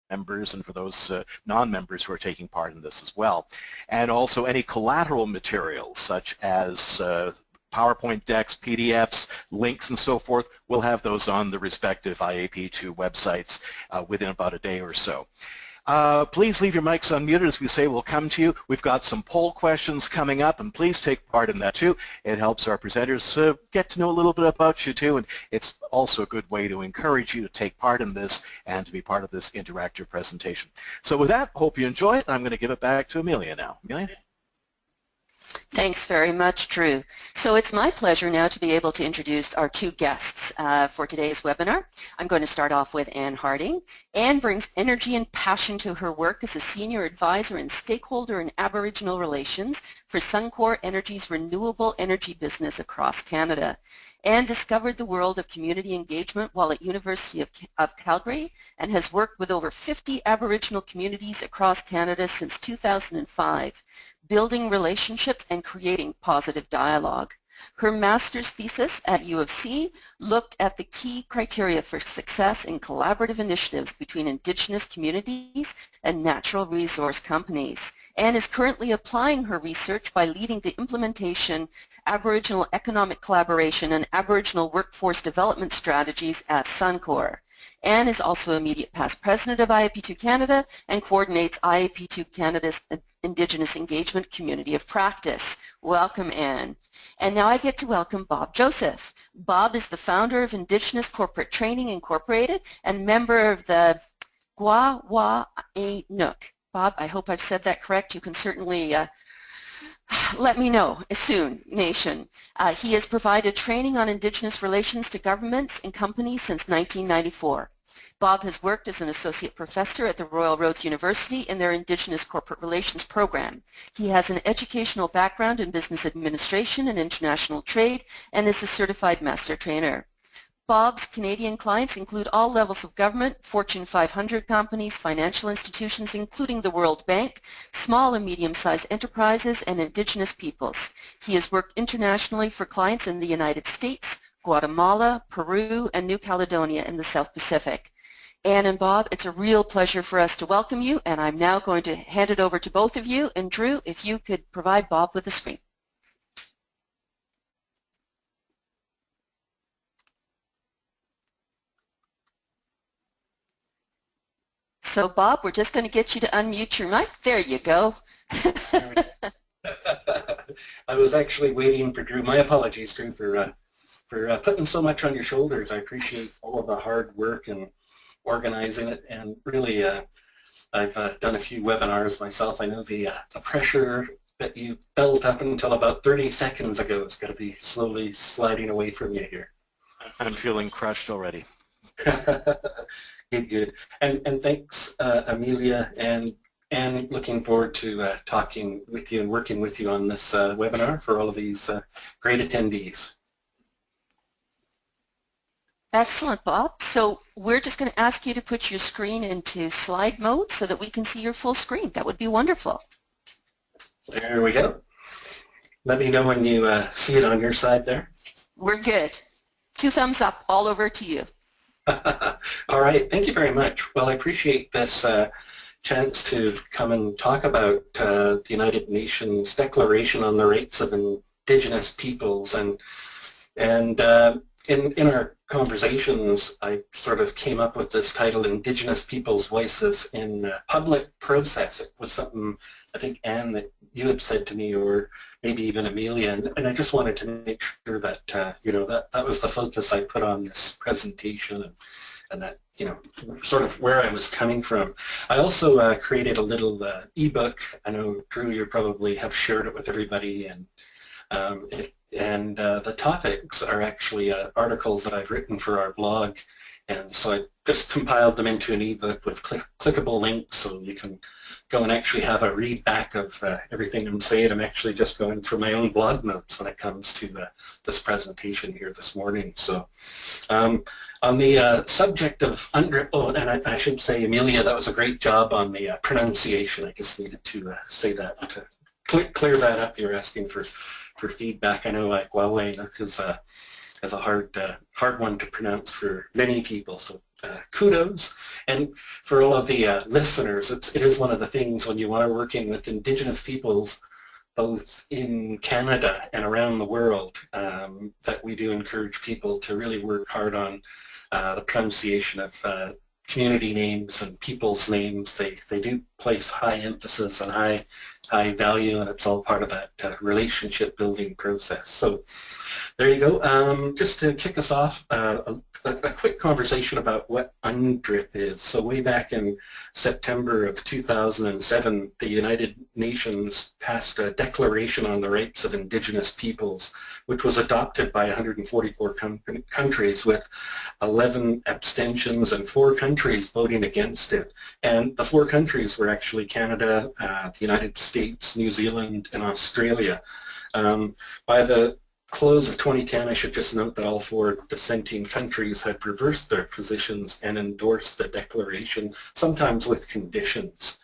members and for those non-members who are taking part in this as well. And also any collateral materials such as PowerPoint decks, PDFs, links, and so forth. We'll have those on the respective IAP2 websites within about a day or so. Please leave your mics unmuted. As we say, we'll come to you. We've got some poll questions coming up, and please take part in that too. It helps our presenters get to know a little bit about you too, and it's also a good way to encourage you to take part in this and to be part of this interactive presentation. So with that, hope you enjoy it. I'm going to give it back to Amelia now. Amelia? Thanks very much, Drew. So it's my pleasure now to be able to introduce our two guests for today's webinar. I'm going to start off with Anne Harding. Anne brings energy and passion to her work as a senior advisor and stakeholder in Aboriginal relations for Suncor Energy's renewable energy business across Canada. Anne discovered the world of community engagement while at University of Calgary and has worked with over 50 Aboriginal communities across Canada since 2005. Building relationships and creating positive dialogue. Her master's thesis at U of C looked at the key criteria for success in collaborative initiatives between Indigenous communities and natural resource companies, and is currently applying her research by leading the implementation, Aboriginal economic collaboration, and Aboriginal workforce development strategies at Suncor. Anne is also immediate past president of IAP2 Canada and coordinates IAP2 Canada's Indigenous Engagement Community of Practice. Welcome, Anne. And now I get to welcome Bob Joseph. Bob is the founder of Indigenous Corporate Training Incorporated and member of the Gwa-wa-a-Nook. Bob, I hope I've said that correct. You can certainly let me know soon, Nation. He has provided training on Indigenous relations to governments and companies since 1994. Bob has worked as an associate professor at the Royal Roads University in their Indigenous Corporate Relations program. He has an educational background in business administration and international trade and is a certified master trainer. Bob's Canadian clients include all levels of government, Fortune 500 companies, financial institutions including the World Bank, small and medium-sized enterprises, and Indigenous peoples. He has worked internationally for clients in the United States, Guatemala, Peru, and New Caledonia in the South Pacific. Anne and Bob, it's a real pleasure for us to welcome you, and I'm now going to hand it over to both of you. And Drew, if you could provide Bob with the screen. So Bob, we're just going to get you to unmute your mic. There you go. I was actually waiting for Drew. My apologies, Drew, for putting so much on your shoulders. I appreciate all of the hard work and organizing it, and really I've done a few webinars myself. I know the pressure that you built up until about 30 seconds ago is going to be slowly sliding away from you here. I'm feeling crushed already. Good. And thanks, Amelia, and looking forward to talking with you and working with you on this webinar for all of these great attendees. Excellent, Bob. So we're just going to ask you to put your screen into slide mode so that we can see your full screen. That would be wonderful. There we go. Let me know when you see it on your side there. We're good. 2 thumbs up all over to you. All right, thank you very much. Well, I appreciate this chance to come and talk about the United Nations Declaration on the Rights of Indigenous Peoples, and in our conversations, I sort of came up with this title, Indigenous Peoples' Voices in Public Process. It was something I think, Anne, that you had said to me, or maybe even Amelia, and I just wanted to make sure that, you know, that was the focus I put on this presentation, and that, you know, sort of where I was coming from. I also created a little ebook. I know, Drew, you probably have shared it with everybody, and the topics are actually articles that I've written for our blog, and so I just compiled them into an ebook with clickable links, so you can go and actually have a read back of everything I'm saying. I'm actually just going through my own blog notes when it comes to this presentation here this morning. So on the subject of UNDRIP, oh, and I should say, Amelia, that was a great job on the pronunciation. I just needed to say that, to clear that up. You're asking for feedback. I know, like, Huawei is a hard one to pronounce for many people, so kudos. And for all of the listeners, it is one of the things when you are working with Indigenous peoples, both in Canada and around the world, that we do encourage people to really work hard on the pronunciation of community names and people's names. They do place high emphasis and high value, and it's all part of that relationship building process. So there you go. Just to kick us off, a quick conversation about what UNDRIP is. So way back in September of 2007, the United Nations passed a Declaration on the Rights of Indigenous Peoples, which was adopted by 144 countries, with 11 abstentions and 4 countries voting against it. And the 4 countries were actually Canada, the United States, New Zealand, and Australia. By the close of 2010, I should just note that all 4 dissenting countries had reversed their positions and endorsed the declaration, sometimes with conditions.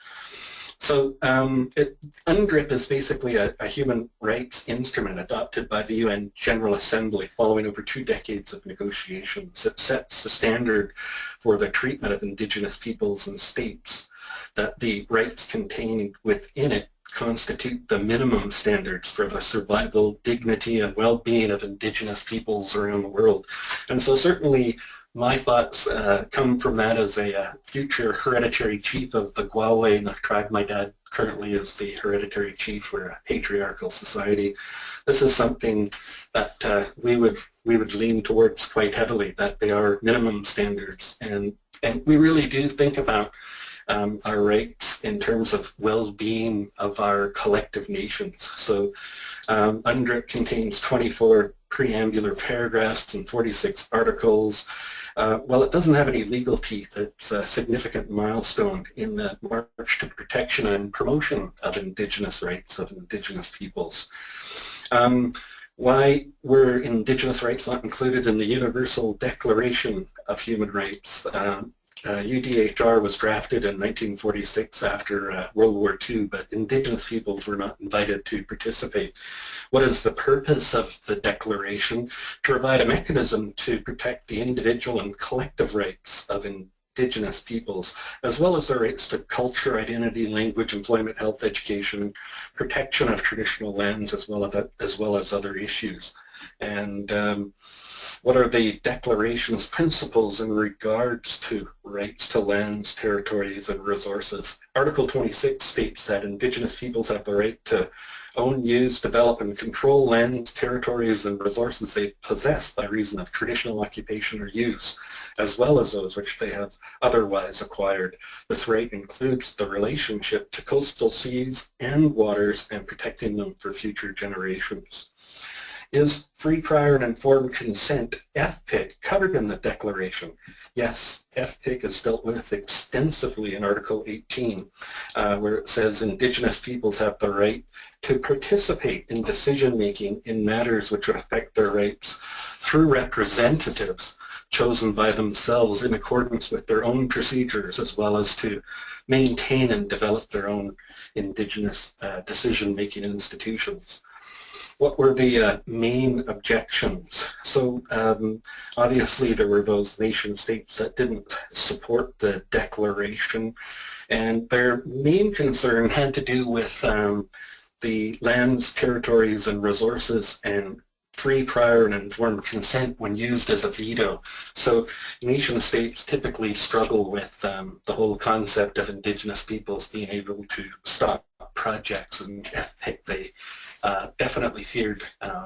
So UNDRIP is basically a human rights instrument adopted by the UN General Assembly following over 2 decades of negotiations. It sets the standard for the treatment of Indigenous peoples and states, that the rights contained within it constitute the minimum standards for the survival, dignity, and well-being of Indigenous peoples around the world. And so certainly my thoughts come from that as a future hereditary chief of the Gwawe tribe. My dad currently is the hereditary chief. We're a patriarchal society. This is something that we would lean towards quite heavily, that they are minimum standards. And we really do think about our rights in terms of well-being of our collective nations. So UNDRIP contains 24 preambular paragraphs and 46 articles. While it doesn't have any legal teeth, it's a significant milestone in the march to protection and promotion of Indigenous rights of Indigenous peoples. Why were Indigenous rights not included in the Universal Declaration of Human Rights? UDHR was drafted in 1946 after World War II, but Indigenous peoples were not invited to participate. What is the purpose of the Declaration? To provide a mechanism to protect the individual and collective rights of Indigenous peoples, as well as their rights to culture, identity, language, employment, health, education, protection of traditional lands, as well as other issues. And what are the Declaration's principles in regards to rights to lands, territories, and resources? Article 26 states that Indigenous peoples have the right to own, use, develop, and control lands, territories, and resources they possess by reason of traditional occupation or use, as well as those which they have otherwise acquired. This right includes the relationship to coastal seas and waters and protecting them for future generations. Is free, prior, and informed consent, FPIC, covered in the Declaration? Yes, FPIC is dealt with extensively in Article 18, where it says Indigenous peoples have the right to participate in decision-making in matters which affect their rights through representatives chosen by themselves in accordance with their own procedures, as well as to maintain and develop their own Indigenous decision-making institutions. What were the main objections? So obviously there were those nation states that didn't support the Declaration, and their main concern had to do with the lands, territories, and resources, and free, prior, and informed consent when used as a veto. So nation states typically struggle with the whole concept of Indigenous peoples being able to stop projects, and FPIC they definitely feared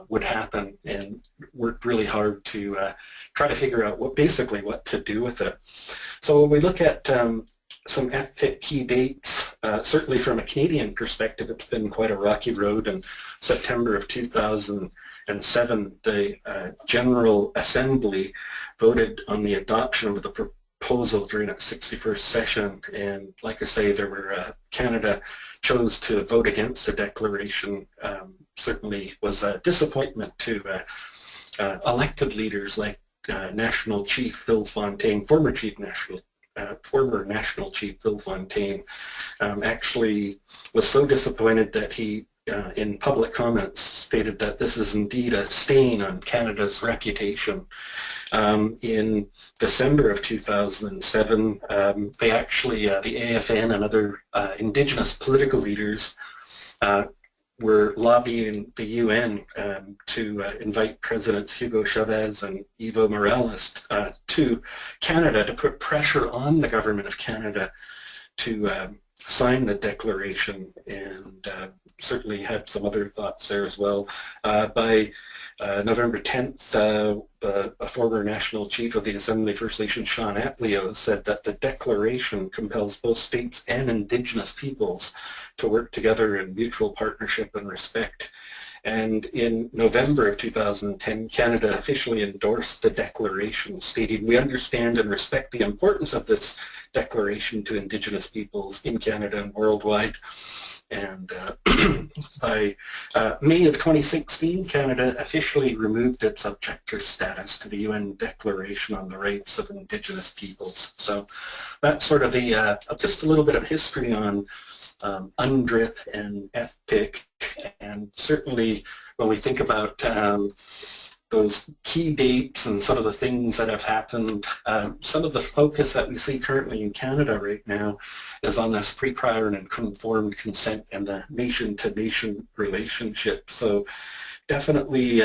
would happen, and worked really hard to try to figure out what to do with it. So when we look at some FPIC key dates, certainly from a Canadian perspective, it's been quite a rocky road. In September of 2007, the General Assembly voted on the adoption of the proposal during its 61st session, and like I say, there were Canada chose to vote against the Declaration. Certainly was a disappointment to elected leaders like National Chief Phil Fontaine, former National Chief Phil Fontaine, actually was so disappointed that he in public comments stated that this is indeed a stain on Canada's reputation. In December of 2007, they actually, the AFN and other Indigenous political leaders were lobbying the UN to invite Presidents Hugo Chavez and Evo Morales to Canada to put pressure on the government of Canada to sign the declaration, and certainly had some other thoughts there as well. By November 10th, a former National Chief of the Assembly First Nation, Sean Atleo, said that the declaration compels both states and Indigenous peoples to work together in mutual partnership and respect. And in November of 2010, Canada officially endorsed the declaration, stating, "We understand and respect the importance of this declaration to Indigenous peoples in Canada and worldwide." And by May of 2016, Canada officially removed its objector status to the UN Declaration on the Rights of Indigenous Peoples. So that's sort of the just a little bit of history on UNDRIP and FPIC, and certainly when we think about those key dates and some of the things that have happened, some of the focus that we see currently in Canada right now is on this free, prior, and informed consent and the nation-to-nation relationship. So definitely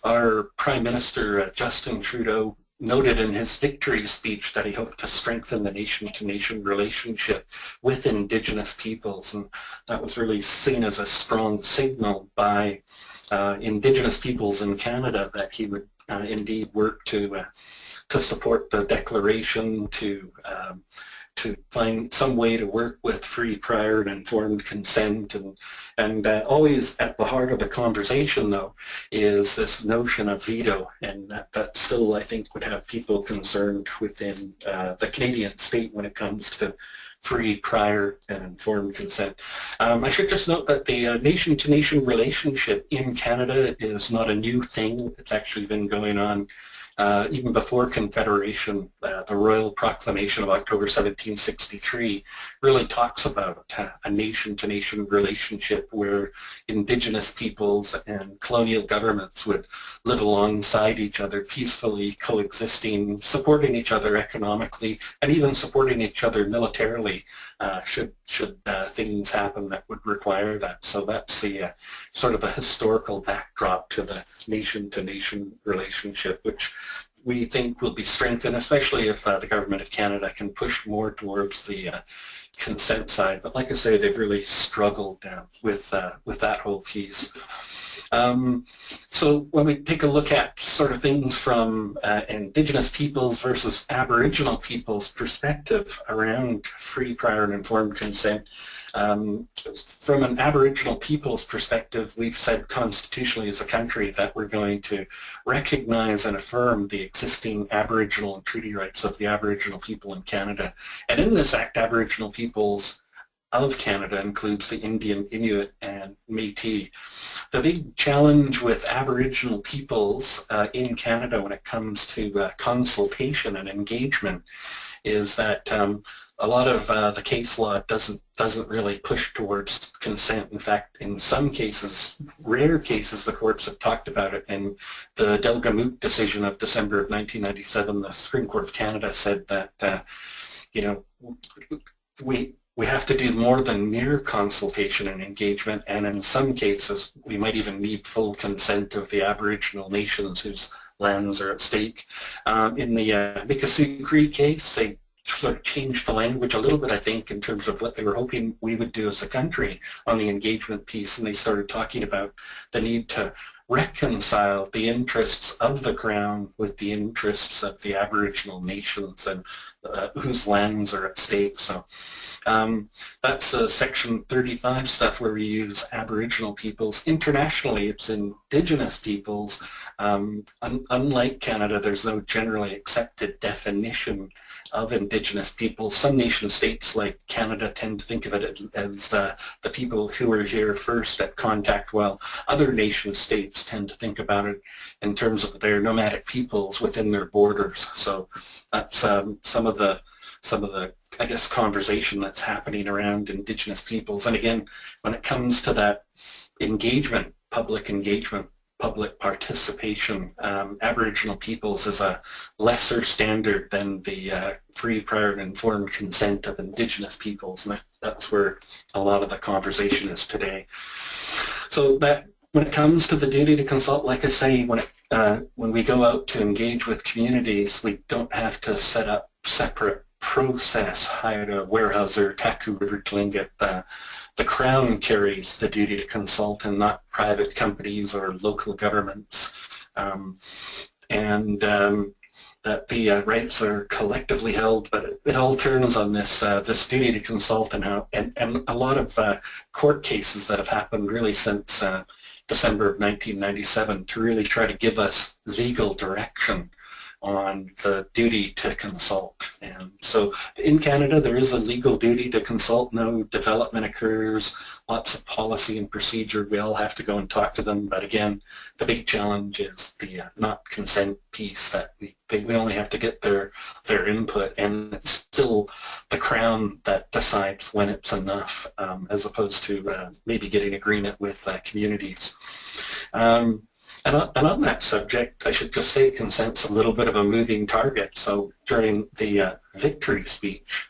our Prime Minister, Justin Trudeau, noted in his victory speech that he hoped to strengthen the nation-to-nation relationship with Indigenous peoples, and that was really seen as a strong signal by Indigenous peoples in Canada that he would indeed work to support the declaration, to find some way to work with free, prior, and informed consent, and always at the heart of the conversation, though, is this notion of veto, and that still, I think, would have people concerned within the Canadian state when it comes to free, prior, and informed consent. I should just note that the nation-to-nation relationship in Canada is not a new thing. It's actually been going on even before Confederation. The Royal Proclamation of October 1763 really talks about a nation-to-nation relationship where Indigenous peoples and colonial governments would live alongside each other, peacefully coexisting, supporting each other economically, and even supporting each other militarily should things happen that would require that. So that's the sort of the historical backdrop to the nation-to-nation relationship, which we think will be strengthened, especially if the Government of Canada can push more towards the consent side. But like I say, they've really struggled with that whole piece. So when we take a look at sort of things from Indigenous peoples versus Aboriginal peoples perspective around free, prior, and informed consent, from an Aboriginal people's perspective, we've said constitutionally as a country that we're going to recognize and affirm the existing Aboriginal and treaty rights of the Aboriginal people in Canada. And in this act, Aboriginal peoples of Canada includes the Indian, Inuit, and Métis. The big challenge with Aboriginal peoples in Canada when it comes to consultation and engagement is that a lot of the case law doesn't really push towards consent. In fact, in some cases, rare cases, the courts have talked about it. In the Delgamuukw decision of December of 1997, the Supreme Court of Canada said that you know, we have to do more than mere consultation and engagement, and in some cases we might even need full consent of the Aboriginal nations whose lands are at stake. In the Mikisew Cree case, they sort of changed the language a little bit, I think, in terms of what they were hoping we would do as a country on the engagement piece, and they started talking about the need to reconcile the interests of the Crown with the interests of the Aboriginal nations and whose lands are at stake. So that's Section 35 stuff where we use Aboriginal peoples. Internationally, it's Indigenous peoples. Unlike Canada, there's no generally accepted definition of Indigenous peoples. Some nation states like Canada tend to think of it as the people who were here first at contact, while other nation states tend to think about it in terms of their nomadic peoples within their borders. So that's some of the I guess, conversation that's happening around Indigenous peoples. And again, when it comes to that engagement, public participation, Aboriginal peoples is a lesser standard than the free, prior, and informed consent of Indigenous peoples, and that's where a lot of the conversation is today. So that when it comes to the duty to consult, like I say, when we go out to engage with communities, we don't have to set up separate process, hire a warehouser, Taku River Tlingit. The Crown carries the duty to consult and not private companies or local governments. That the rights are collectively held, but it all turns on this this duty to consult and a lot of court cases that have happened really since December of 1997 to really try to give us legal direction on the duty to consult. And so in Canada there is a legal duty to consult. No development occurs, lots of policy and procedure. We all have to go and talk to them, but again, the big challenge is the not consent piece, that we only have to get their input, and it's still the Crown that decides when it's enough, as opposed to maybe getting agreement with communities. And on that subject, I should just say consent's a little bit of a moving target. So during the victory speech,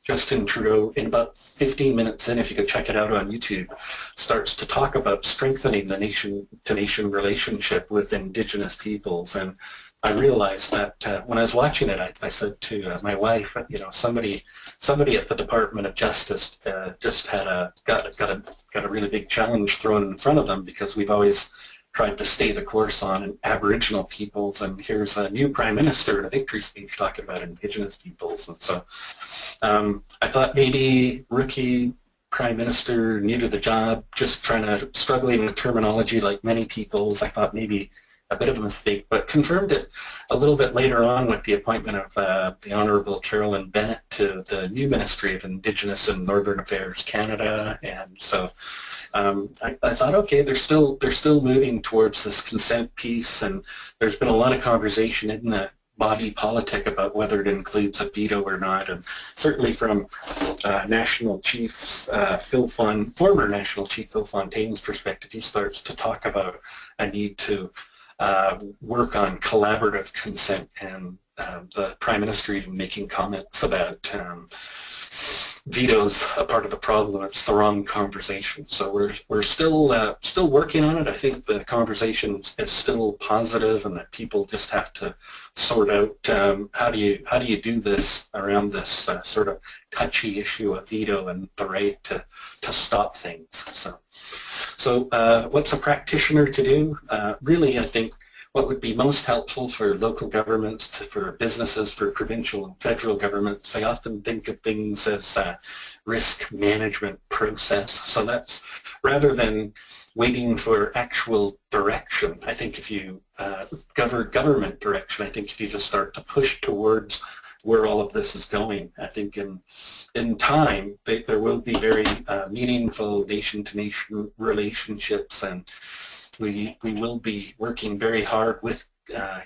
Justin Trudeau, in about 15 minutes in, if you could check it out on YouTube, starts to talk about strengthening the nation-to-nation relationship with Indigenous peoples. And I realized that when I was watching it, I said to my wife, you know, somebody at the Department of Justice just had got a really big challenge thrown in front of them, because we've always tried to stay the course on Aboriginal peoples, and here's a new Prime Minister in a victory speech talking about Indigenous peoples. And so I thought maybe rookie Prime Minister, new to the job, just struggling with terminology like many peoples. I thought maybe a bit of a mistake, but confirmed it a little bit later on with the appointment of the Honourable Carolyn Bennett to the new Ministry of Indigenous and Northern Affairs Canada. And so I thought, okay, they're still moving towards this consent piece, and there's been a lot of conversation in the body politic about whether it includes a veto or not, and certainly from National Chief former National Chief Phil Fontaine's perspective, he starts to talk about a need to work on collaborative consent, and the Prime Minister even making comments about veto's a part of the problem. It's the wrong conversation. So we're still working on it. I think the conversation is still positive, and that people just have to sort out how do you do this around this sort of touchy issue of veto and the right to stop things. So what's a practitioner to do? Really, I think what would be most helpful for local governments, for businesses, for provincial and federal governments, they often think of things as risk management process. So that's, rather than waiting for actual direction, I think if you government direction, I think if you just start to push towards where all of this is going, I think in time there will be very meaningful nation-to-nation relationships, and we will be working very hard with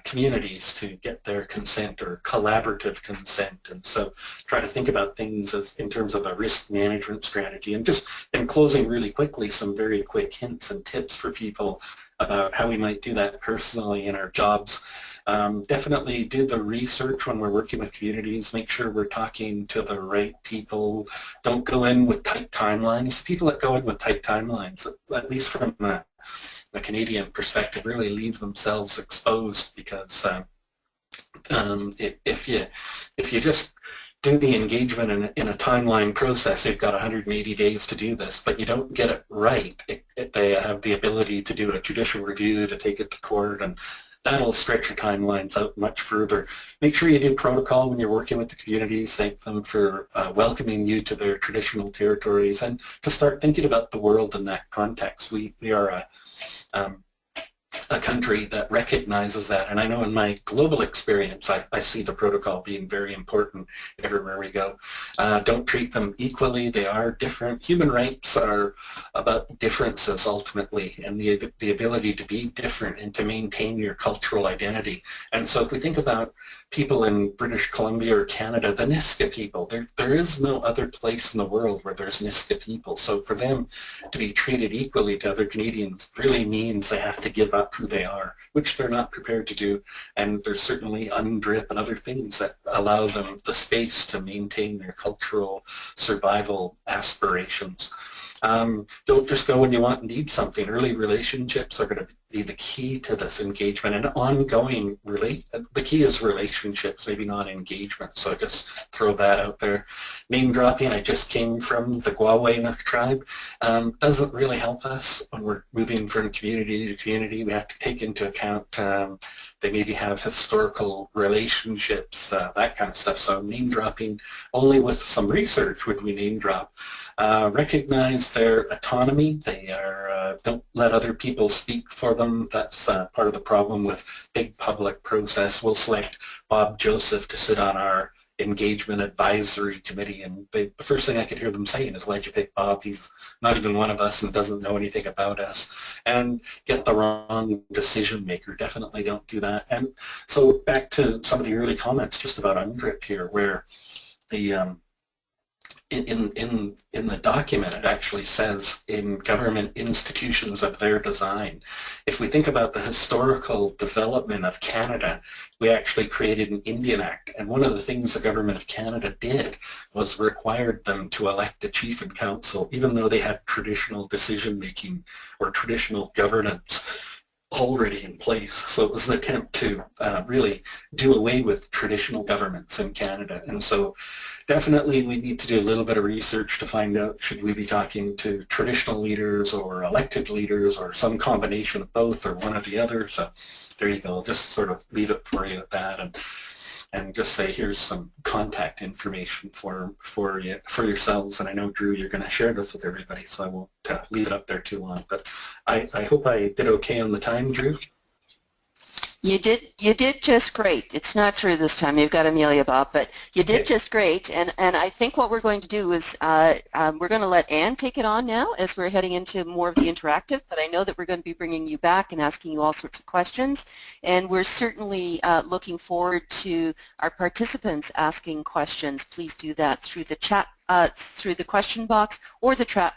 communities to get their consent or collaborative consent. And so try to think about things as in terms of a risk management strategy. And just in closing really quickly, some very quick hints and tips for people about how we might do that personally in our jobs. Definitely do the research when we're working with communities. Make sure we're talking to the right people. Don't go in with tight timelines. People that go in with tight timelines, at least from a Canadian perspective, really leave themselves exposed, because if you just do the engagement in a timeline process, you've got 180 days to do this, but you don't get it right. They have the ability to do a judicial review, to take it to court, and that'll stretch your timelines out much further. Make sure you do protocol when you're working with the communities. Thank them for welcoming you to their traditional territories, and to start thinking about the world in that context. We are a country that recognizes that. And I know in my global experience, I see the protocol being very important everywhere we go. Don't treat them equally. They are different. Human rights are about differences ultimately, and the ability to be different and to maintain your cultural identity. And so if we think about people in British Columbia or Canada, the Nisga'a people, there is no other place in the world where there's Nisga'a people. So for them to be treated equally to other Canadians really means they have to give up who they are, which they're not prepared to do. And there's certainly UNDRIP and other things that allow them the space to maintain their cultural survival aspirations. Don't just go when you want and need something. Early relationships are going to be the key to this engagement, and ongoing the key is relationships, maybe not engagement. So I just throw that out there. Name dropping, I just came from the Gwawaynoth tribe, doesn't really help us when we're moving from community to community. We have to take into account they maybe have historical relationships, that kind of stuff. So name dropping, only with some research would we name drop. Recognize their autonomy. They are don't let other people speak for them. That's part of the problem with big public process. We'll select Bob Joseph to sit on our engagement advisory committee, and the first thing I could hear them saying is, why'd you pick Bob? He's not even one of us and doesn't know anything about us. And get the wrong decision maker. Definitely don't do that. And so back to some of the early comments just about UNDRIP here, where the in the document it actually says in government institutions of their design. If we think about the historical development of Canada, we actually created an Indian Act, and one of the things the government of Canada did was required them to elect a chief and council, even though they had traditional decision making or traditional governance already in place. So it was an attempt to really do away with traditional governments in Canada. And so definitely we need to do a little bit of research to find out, should we be talking to traditional leaders or elected leaders or some combination of both or one or the other. So there you go. I'll just sort of leave it for you at that, and just say, here's some contact information for yourselves. And I know, Drew, you're going to share this with everybody, so I won't leave it up there too long. But I hope I did okay on the time, Drew. You did just great. It's not true this time. You've got Amelia, Bob, but you did just great. And I think what we're going to do is we're going to let Anne take it on now as we're heading into more of the interactive, but I know that we're going to be bringing you back and asking you all sorts of questions. And we're certainly looking forward to our participants asking questions. Please do that through the chat, through the question box or the chat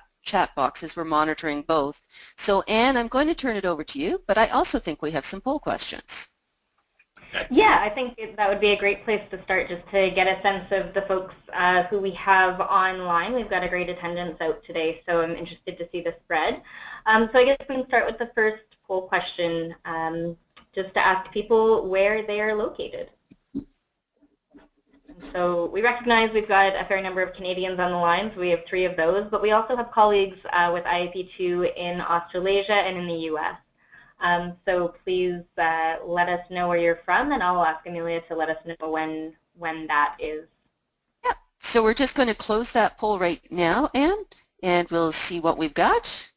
box, as we're monitoring both. So Anne, I'm going to turn it over to you, but I also think we have some poll questions. Yeah, I think that would be a great place to start, just to get a sense of the folks who we have online. We've got a great attendance out today, so I'm interested to see the spread. So I guess we can start with the first poll question, just to ask people where they are located. So we recognize we've got a fair number of Canadians on the line, so we have 3 of those, but we also have colleagues with IAP2 in Australasia and in the US. So please let us know where you're from, and I'll ask Amelia to let us know when that is. Yeah, so we're just going to close that poll right now, Anne, and we'll see what we've got.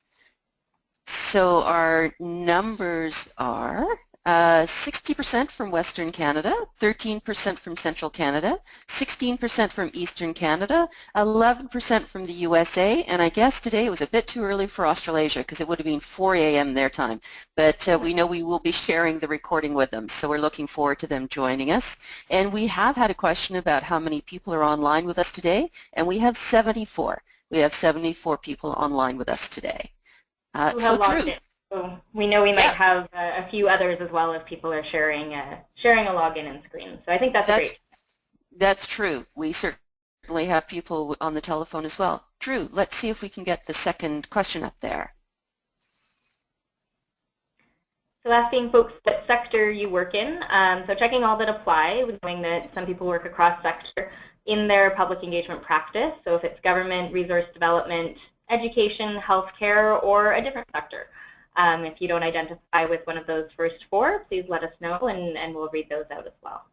So our numbers are 60% from Western Canada, 13% from Central Canada, 16% from Eastern Canada, 11% from the USA, and I guess today it was a bit too early for Australasia because it would have been 4 a.m. their time. But we know we will be sharing the recording with them, so we're looking forward to them joining us. And we have had a question about how many people are online with us today, and we have 74. We have 74 people online with us today. So Drew. So we know we might have a few others as well if people are sharing a login and screen. So I think that's great. That's true. We certainly have people on the telephone as well. Drew, let's see if we can get the second question up there. So asking folks what sector you work in. So checking all that apply, knowing that some people work across sector in their public engagement practice. So if it's government, resource development, education, healthcare, or a different sector. If you don't identify with one of those first 4, please let us know, and we'll read those out as well.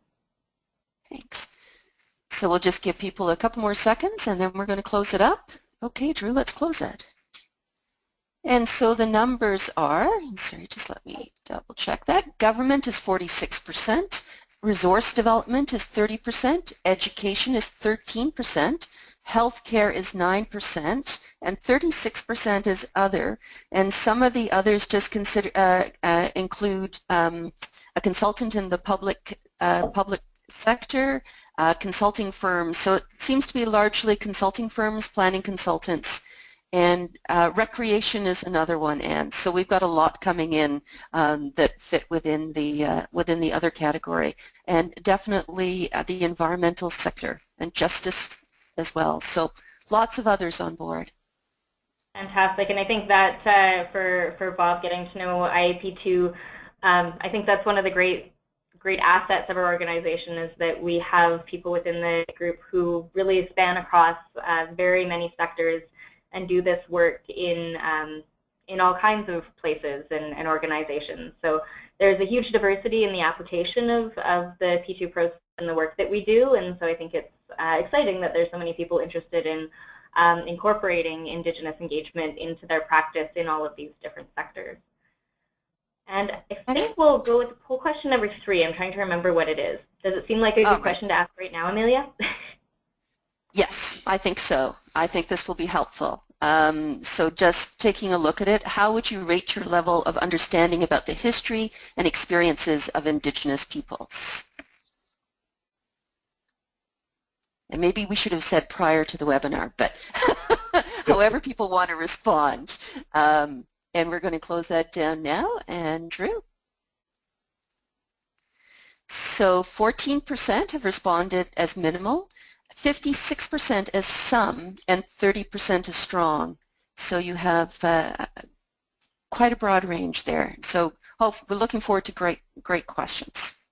Thanks. So we'll just give people a couple more seconds, and then we're going to close it up. Okay, Drew, let's close it. And so the numbers are, sorry, just let me double check that. Government is 46%, resource development is 30%, education is 13%, healthcare is 9%, and 36% is other. And some of the others just include a consultant in the public sector, consulting firms. So it seems to be largely consulting firms, planning consultants, and recreation is another one. And so we've got a lot coming in that fit within the other category, and definitely the environmental sector and justice as well. So lots of others on board. Fantastic, and I think that for Bob getting to know IAP2, I think that's one of the great assets of our organization, is that we have people within the group who really span across very many sectors and do this work in all kinds of places and organizations. So there's a huge diversity in the application of the P2 process and the work that we do, and so I think it's exciting that there's so many people interested in incorporating Indigenous engagement into their practice in all of these different sectors. And I think we'll go with poll question number 3. I'm trying to remember what it is. Does it seem like a good question to ask right now, Amelia? Yes, I think so. I think this will be helpful. So just taking a look at it, how would you rate your level of understanding about the history and experiences of Indigenous peoples? And maybe we should have said prior to the webinar, but however people want to respond. And we're going to close that down now. Andrew? So 14% have responded as minimal, 56% as some, and 30% as strong. So you have quite a broad range there. So we're looking forward to great questions.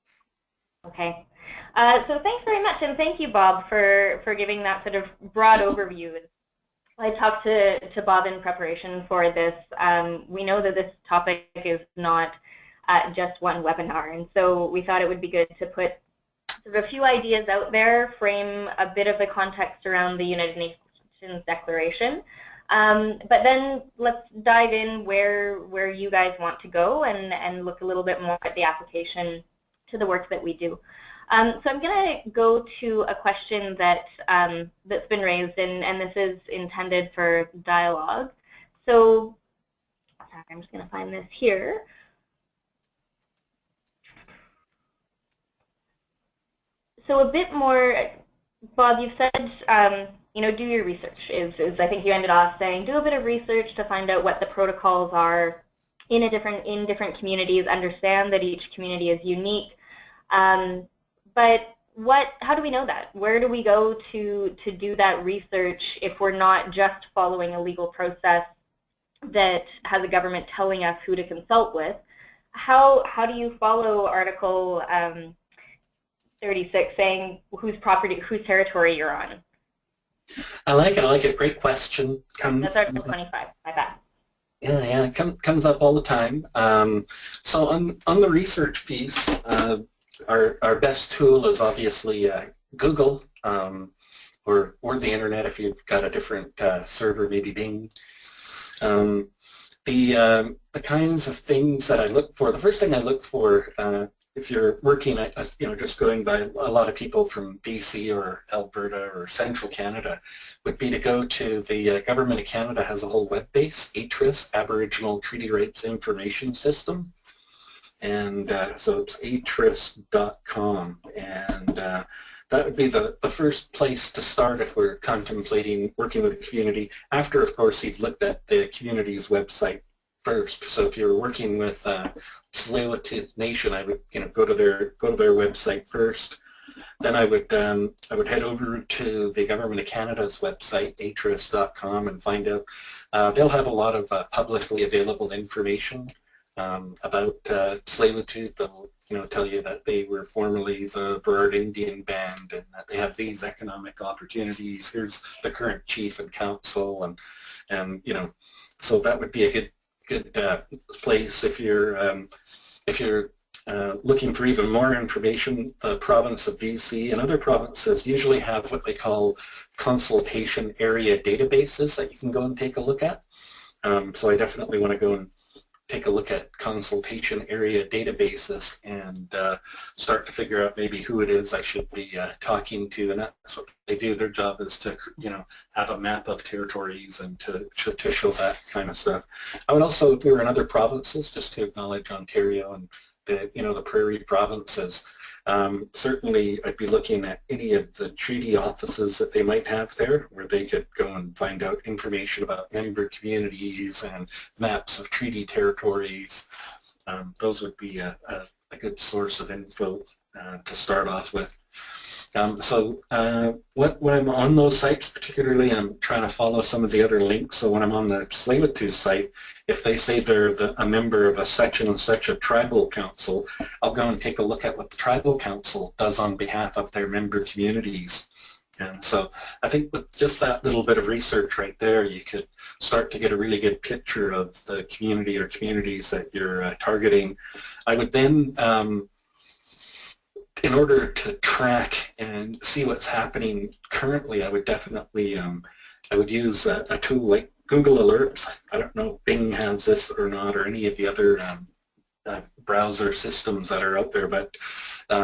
Okay. So thanks very much, and thank you, Bob, for giving that sort of broad overview. I talked to Bob in preparation for this. We know that this topic is not just one webinar, and so we thought it would be good to put sort of a few ideas out there, frame a bit of the context around the United Nations Declaration, but then let's dive in where you guys want to go and look a little bit more at the application to the work that we do. So I'm going to go to a question that's been raised, and this is intended for dialogue. So, sorry, I'm just going to find this here. So a bit more, Bob, you've said, you know, do your research. Is I think you ended off saying, do a bit of research to find out what the protocols are in different communities. Understand that each community is unique. But how do we know that? Where do we go to do that research if we're not just following a legal process that has a government telling us who to consult with? How do you follow Article 36 saying whose territory you're on? I like it. Great question. That's Article 25. My bad. Yeah, it comes up all the time. So on the research piece, our best tool is obviously Google or the internet if you've got a different server, maybe Bing. The kinds of things that I look for, the first thing I look for if you're working, just going by a lot of people from BC or Alberta or Central Canada, would be to go to the Government of Canada has a whole web base, ATRIS, Aboriginal Treaty Rights Information System. And so it's atris.com, and that would be the first place to start if we're contemplating working with a community, after, of course, you've looked at the community's website first. So if you're working with Tsleil-Waututh Nation, I would go to their website first. Then I would head over to the Government of Canada's website, atris.com, and find out. They'll have a lot of publicly available information about Tsleil-Waututh. They'll tell you that they were formerly the Burrard Indian Band and that they have these economic opportunities. Here's the current chief and council, and so that would be a good place if you're looking for even more information. The province of BC and other provinces usually have what they call consultation area databases that you can go and take a look at. So I definitely want to go and take a look at consultation area databases and start to figure out maybe who it is I should be talking to, and that's what they do. Their job is to, you know, have a map of territories and to show that kind of stuff. I would also, if we were in other provinces, just to acknowledge Ontario and the, you know, the prairie provinces. Certainly I'd be looking at any of the treaty offices that they might have there, where they could go and find out information about member communities and maps of treaty territories. Those would be a good source of info to start off with. When I'm on those sites, particularly, I'm trying to follow some of the other links. So when I'm on the Tsleil-Waututh site, if they say they're a member of a such and such a tribal council, I'll go and take a look at what the tribal council does on behalf of their member communities. And so I think with just that little bit of research right there, you could start to get a really good picture of the community or communities that you're targeting. I would then, in order to track and see what's happening currently, I would definitely, I would use a tool like Google Alerts. I don't know if Bing has this or not, or any of the other browser systems that are out there, but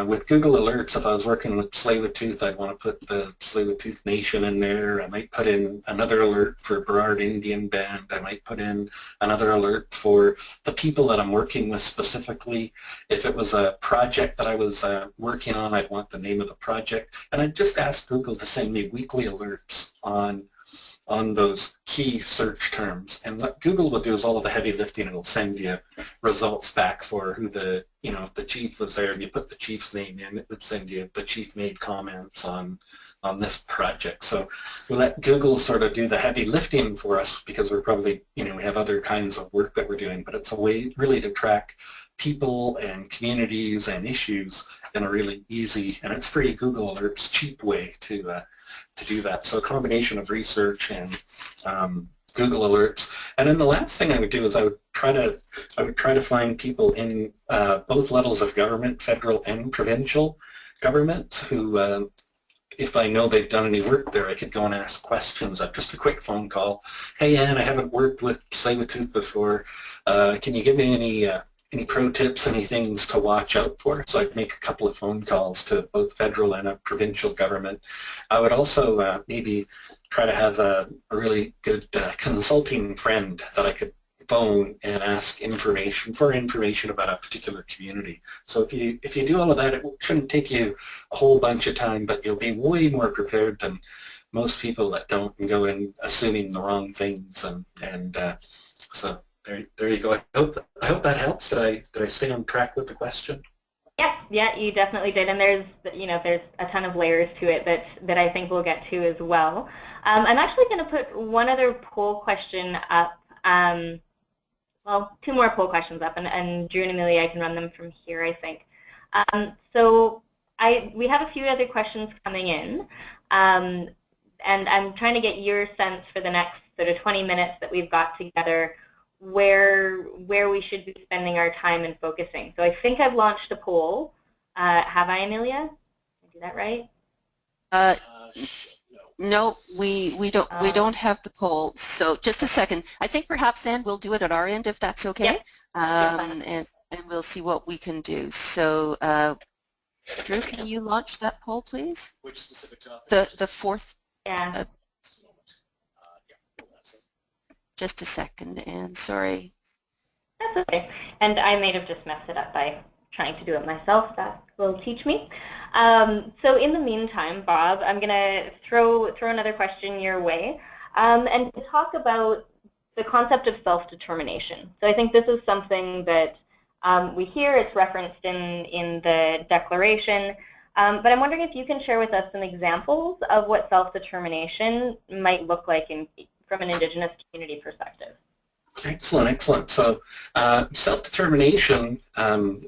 with Google Alerts, if I was working with Tsleil-Waututh, I'd want to put the Tsleil-Waututh Nation in there. I might put in another alert for Burrard Indian Band. I might put in another alert for the people that I'm working with specifically. If it was a project that I was working on, I'd want the name of the project. And I'd just ask Google to send me weekly alerts on those key search terms. And what Google will do is all of the heavy lifting. It'll send you results back for who the, you know, the chief was there, and you put the chief's name in, it would send you the chief made comments on this project. So we let Google sort of do the heavy lifting for us, because we're probably, you know, we have other kinds of work that we're doing, but it's a way really to track people and communities and issues in a really easy, and it's free, Google Alerts, cheap way to do that. So a combination of research and Google Alerts. And then the last thing I would do is I would try to find people in both levels of government, federal and provincial governments, who if I know they've done any work there, I could go and ask questions. Just a quick phone call. Hey Ann, I haven't worked with Tsleil-Waututh before. Can you give me any pro tips, any things to watch out for? So I'd make a couple of phone calls to both federal and a provincial government. I would also maybe try to have a really good consulting friend that I could phone and ask information about a particular community. So if you do all of that, it shouldn't take you a whole bunch of time, but you'll be way more prepared than most people that don't and go in assuming the wrong things. So there you go. I hope that helps. Did I stay on track with the question? Yeah, you definitely did. And there's a ton of layers to it that I think we'll get to as well. I'm actually going to put one other poll question up. Well, two more poll questions up, and Drew and Amelia, I can run them from here, I think. So we have a few other questions coming in, and I'm trying to get your sense for the next sort of 20 minutes that we've got together, where we should be spending our time and focusing. So I think I've launched a poll. Have I, Amelia? Did I do that right? No, we don't have the poll. So just a second. I think perhaps then we'll do it at our end if that's okay. Yep. And we'll see what we can do. So Drew, can you launch that poll, please? Which specific topic? The fourth. Yeah. Just a second, Anne, sorry. That's okay. And I may have just messed it up by trying to do it myself. That will teach me. So in the meantime, Bob, I'm going to throw another question your way, and to talk about the concept of self-determination. So I think this is something that we hear. It's referenced in the declaration, but I'm wondering if you can share with us some examples of what self-determination might look like from an Indigenous community perspective. Excellent, excellent. So self-determination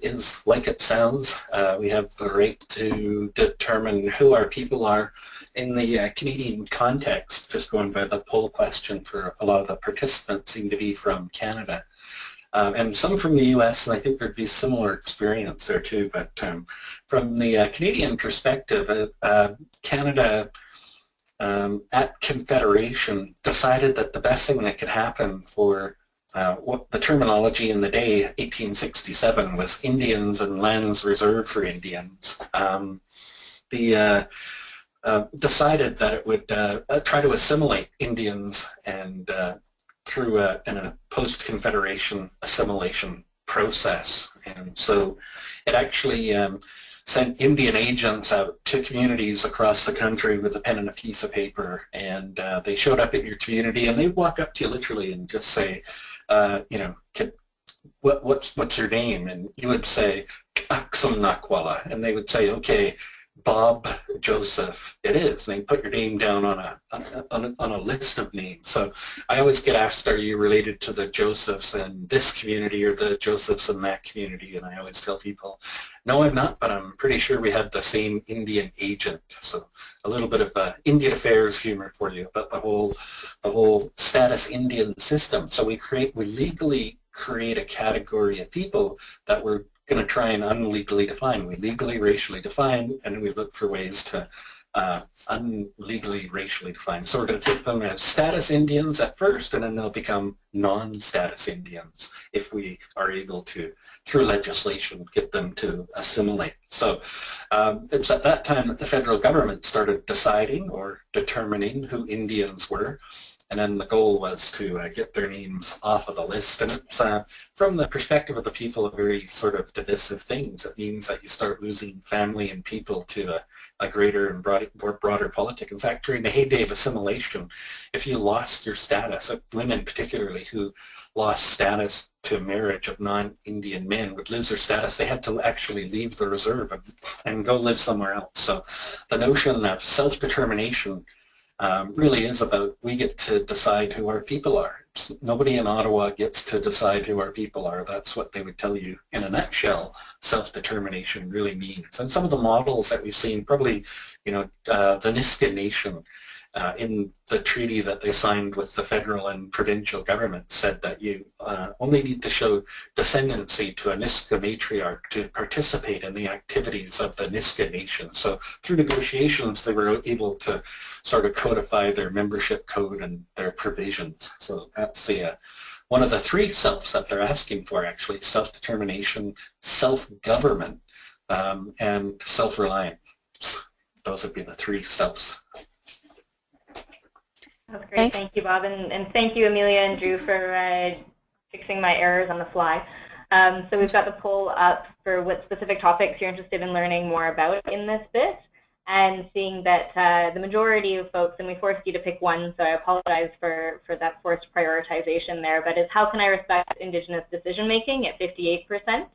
is like it sounds. We have the right to determine who our people are. In the Canadian context, just going by the poll question, for a lot of the participants seem to be from Canada. And some from the US, and I think there'd be similar experience there too, but from the Canadian perspective, Canada at Confederation decided that the best thing that could happen for what the terminology in the day, 1867, was Indians and lands reserved for Indians. Decided that it would try to assimilate Indians and through a post-Confederation assimilation process. And so it actually sent Indian agents out to communities across the country with a pen and a piece of paper, and they showed up at your community and they'd walk up to you literally and just say, you know, what's your name? And you would say, Aksum Nakwala, and they would say, okay, Bob Joseph, it is. And they put your name down on a list of names. So I always get asked, are you related to the Josephs in this community or the Josephs in that community? And I always tell people, no, I'm not, but I'm pretty sure we had the same Indian agent. So a little bit of Indian affairs humor for you about the whole status Indian system. So we legally create a category of people that we're going to try and unlegally define. We legally racially define, and we look for ways to unlegally racially define. So we're going to take them as status Indians at first, and then they'll become non-status Indians if we are able to, through legislation, get them to assimilate. So it's at that time that the federal government started deciding or determining who Indians were. And then the goal was to get their names off of the list. And it's, from the perspective of the people, a very sort of divisive things. It means that you start losing family and people to a greater and broader politic. In fact, during the heyday of assimilation, if you lost your status, women particularly who lost status to marriage of non-Indian men would lose their status. They had to actually leave the reserve and go live somewhere else. So the notion of self-determination really is about, we get to decide who our people are. Nobody in Ottawa gets to decide who our people are. That's what they would tell you in a nutshell self-determination really means. And some of the models that we've seen, probably, you know, the Niska Nation in the treaty that they signed with the federal and provincial government said that you only need to show descendancy to a Niska matriarch to participate in the activities of the Niska Nation. So through negotiations, they were able to sort of codify their membership code and their provisions. So that's the one of the three selves that they're asking for, actually: self-determination, self-government, and self-reliance. Those would be the three selves. That's great. Thanks. Thank you, Bob, and thank you, Amelia and Drew, for fixing my errors on the fly. So we've got the poll up for what specific topics you're interested in learning more about in this bit, and seeing that the majority of folks, and we forced you to pick one, so I apologize for that forced prioritization there, but is how can I respect Indigenous decision-making at 58%,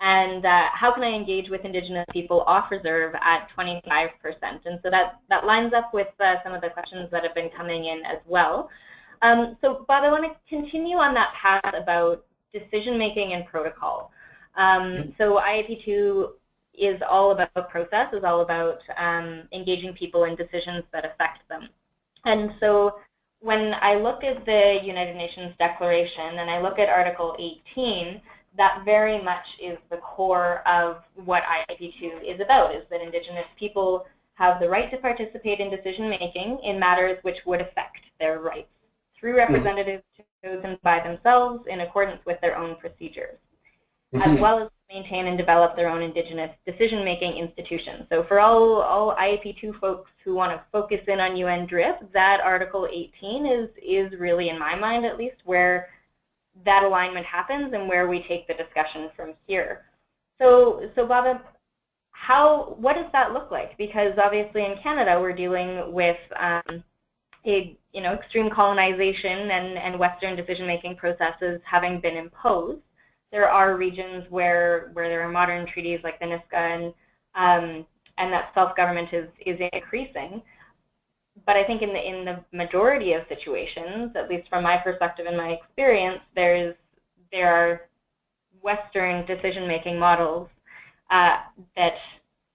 and how can I engage with Indigenous people off reserve at 25%. And so that lines up with some of the questions that have been coming in as well. So Bob, I want to continue on that path about decision-making and protocol. So IAP2 is all about process, is all about engaging people in decisions that affect them. And so when I look at the United Nations Declaration and I look at Article 18, that very much is the core of what IAP2 is about, is that Indigenous people have the right to participate in decision-making in matters which would affect their rights through representatives chosen by themselves in accordance with their own procedures, as well as maintain and develop their own Indigenous decision-making institutions. So for all IAP2 folks who want to focus in on UNDRIP, that Article 18 is really, in my mind at least, where that alignment happens and where we take the discussion from here. So Bob, what does that look like? Because obviously in Canada we're dealing with extreme colonization and Western decision-making processes having been imposed. There are regions where there are modern treaties like the Niska, and that self-government is increasing. But I think in the majority of situations, at least from my perspective and my experience, there are Western decision-making models that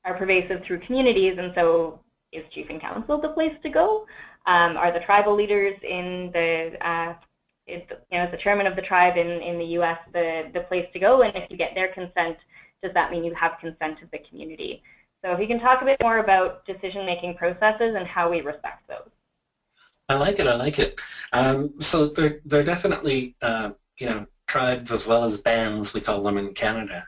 are pervasive through communities. And so, is Chief and Council the place to go? Are the tribal leaders in the the chairman of the tribe in the U.S. the place to go? And if you get their consent, does that mean you have consent of the community? So if you can talk a bit more about decision-making processes and how we respect those. I like it. I like it. So they're definitely tribes as well as bands, we call them in Canada.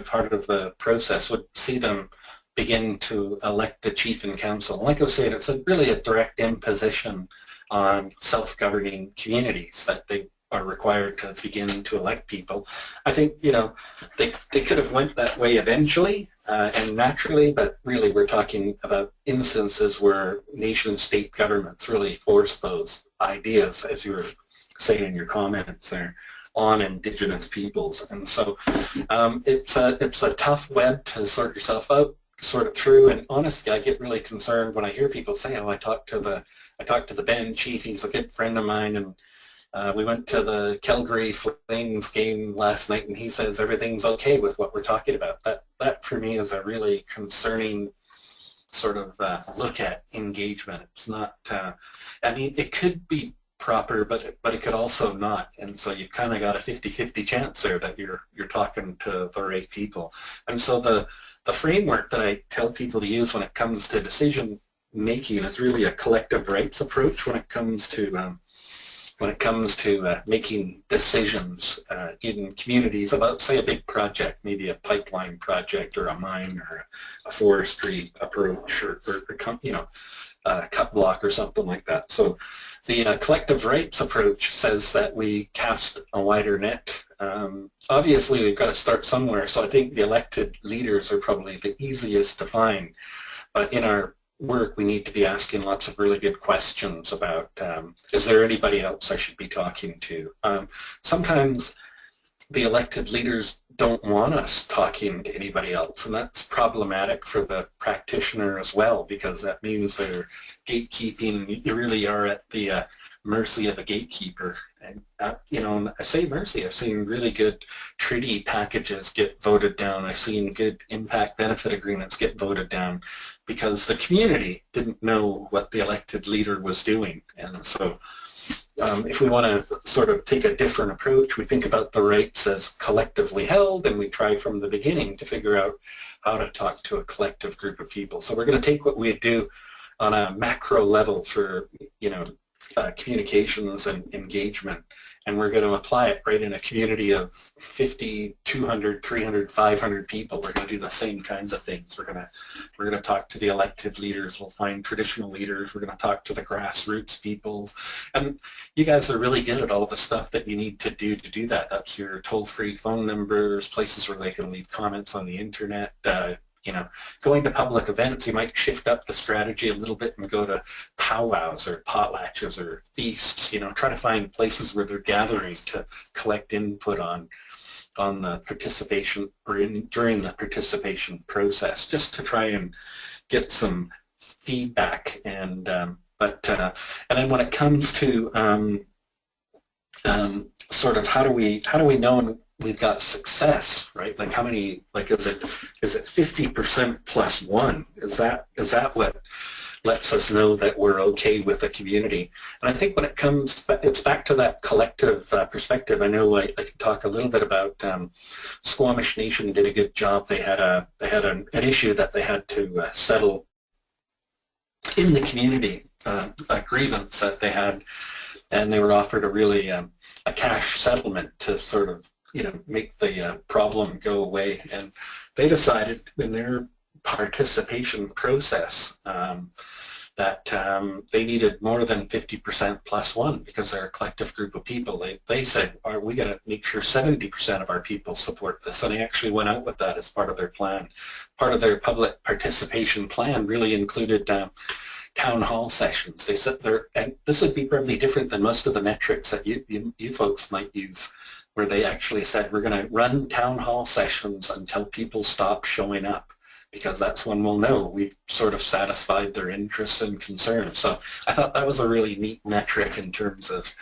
Part of the process would see them begin to elect the chief and council. Like I was saying, it's really a direct imposition on self-governing communities that they are required to begin to elect people. I think they could have went that way eventually and naturally, but really we're talking about instances where nation-state governments really force those ideas, as you were saying in your comments there, on Indigenous peoples. And so it's a tough web to sort yourself out, sort it through. And honestly, I get really concerned when I hear people say, "Oh, I talked to the band chief. He's a good friend of mine, and we went to the Calgary Flames game last night, and he says everything's okay with what we're talking about." That for me is a really concerning sort of look at engagement. It's not. I mean, it could be proper, but it could also not, and so you've kind of got a 50-50 chance there that you're talking to the right people. And so the framework that I tell people to use when it comes to decision making is really a collective rights approach when it comes to making decisions in communities about, say, a big project, maybe a pipeline project or a mine or a forestry approach or a cut block or something like that. So the collective rights approach says that we cast a wider net. Obviously, we've got to start somewhere, so I think the elected leaders are probably the easiest to find. But in our work, we need to be asking lots of really good questions about, is there anybody else I should be talking to? Sometimes the elected leaders don't want us talking to anybody else, and that's problematic for the practitioner as well, because that means they're gatekeeping. You really are at the mercy of a gatekeeper. And I say mercy. I've seen really good treaty packages get voted down. I've seen good impact benefit agreements get voted down because the community didn't know what the elected leader was doing. And so if we want to sort of take a different approach, we think about the rights as collectively held, and we try from the beginning to figure out how to talk to a collective group of people. So we're going to take what we do on a macro level for communications and engagement, and we're going to apply it right in a community of 50, 200, 300, 500 people. We're going to do the same kinds of things. We're going to talk to the elected leaders. We'll find traditional leaders. We're going to talk to the grassroots people. And you guys are really good at all the stuff that you need to do that. That's your toll-free phone numbers, places where they can leave comments on the internet. Going to public events, you might shift up the strategy a little bit and go to powwows or potlatches or feasts. Try to find places where they're gathering to collect input on the participation or during the participation process, just to try and get some feedback. And then when it comes to sort of how do we know we've got success, right? Like how many, like is it 50% plus one? Is that what lets us know that we're okay with the community? And I think when it comes, it's back to that collective perspective. I know I can talk a little bit about Squamish Nation did a good job. They had an issue that they had to settle in the community, a grievance that they had, and they were offered a really a cash settlement to sort of make the problem go away. And they decided in their participation process that they needed more than 50% plus one because they're a collective group of people. They said, we got to make sure 70% of our people support this. And they actually went out with that as part of their plan. Part of their public participation plan really included town hall sessions. They said and this would be probably different than most of the metrics that you folks might use, where they actually said, we're going to run town hall sessions until people stop showing up, because that's when we'll know we've sort of satisfied their interests and concerns. So I thought that was a really neat metric in terms of,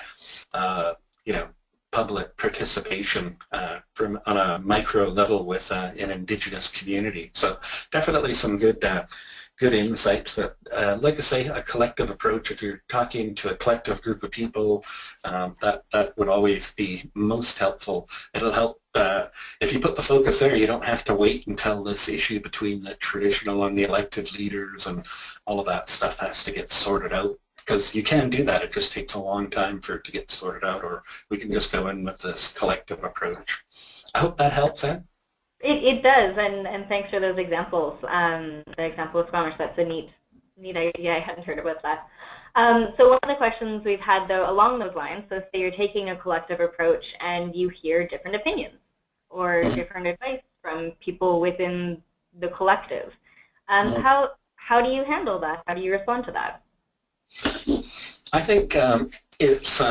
public participation on a micro level with an Indigenous community. So definitely some good good insights. But like I say, a collective approach, if you're talking to a collective group of people, that would always be most helpful. It'll help if you put the focus there. You don't have to wait until this issue between the traditional and the elected leaders and all of that stuff has to get sorted out. Because you can do that, it just takes a long time for it to get sorted out, or we can just go in with this collective approach. I hope that helps, Anne. It does, and thanks for those examples. The example of Squamish, that's a neat idea. I hadn't heard about that. So one of the questions we've had, though, along those lines, so say you're taking a collective approach and you hear different opinions or different advice from people within the collective. How do you handle that? How do you respond to that? I think it's,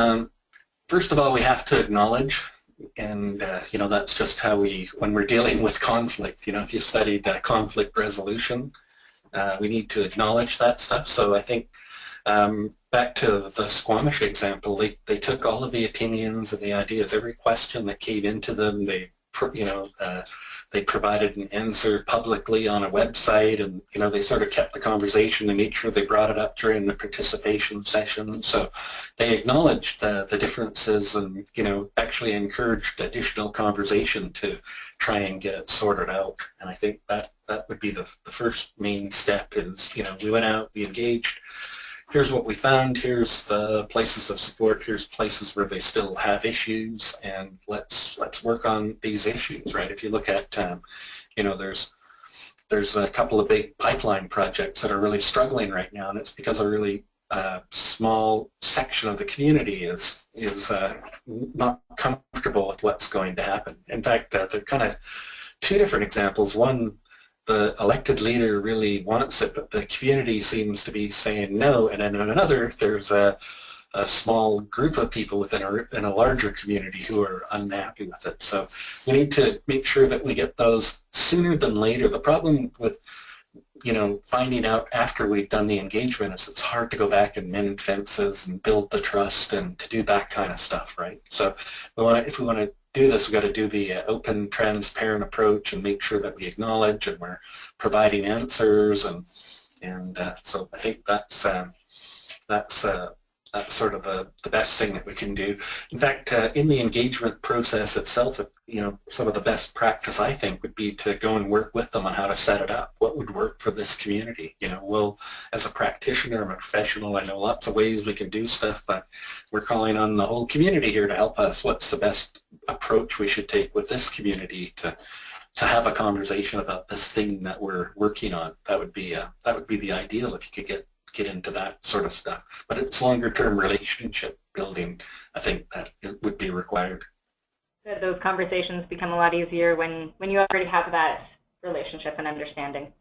first of all, we have to acknowledge, and you know, that's just how when we're dealing with conflict, you know, if you studied conflict resolution, we need to acknowledge that stuff. So I think back to the Squamish example, they took all of the opinions and the ideas, every question that came into them, they provided an answer publicly on a website, and you know, they sort of kept the conversation. They made sure they brought it up during the participation session. So they acknowledged the differences, and you know, actually encouraged additional conversation to try and get it sorted out. And I think that would be the first main step. Is, you know, we went out, we engaged. Here's what we found, here's the places of support, here's places where they still have issues, and let's work on these issues, right? If you look at, you know, there's a couple of big pipeline projects that are really struggling right now, and it's because a really small section of the community is not comfortable with what's going to happen. In fact, they're kind of two different examples. One, the elected leader really wants it, but the community seems to be saying no. And then in another, there's a small group of people within a larger community who are unhappy with it. So we need to make sure that we get those sooner than later. The problem with, you know, finding out after we've done the engagement is it's hard to go back and mend fences and build the trust and to do that kind of stuff, right? So if we want to do this, we've got to do the open, transparent approach and make sure that we acknowledge and we're providing answers, and so I think that's sort of the best thing that we can do. In fact, in the engagement process itself, you know, some of the best practice I think would be to go and work with them on how to set it up. What would work for this community? You know, well, as a practitioner, I'm a professional, I know lots of ways we can do stuff, but we're calling on the whole community here to help us. What's the best approach we should take with this community to have a conversation about this thing that we're working on? That would be the ideal if you could get into that sort of stuff. But it's longer term relationship building, I think, that it would be required. Those conversations become a lot easier when you already have that relationship and understanding.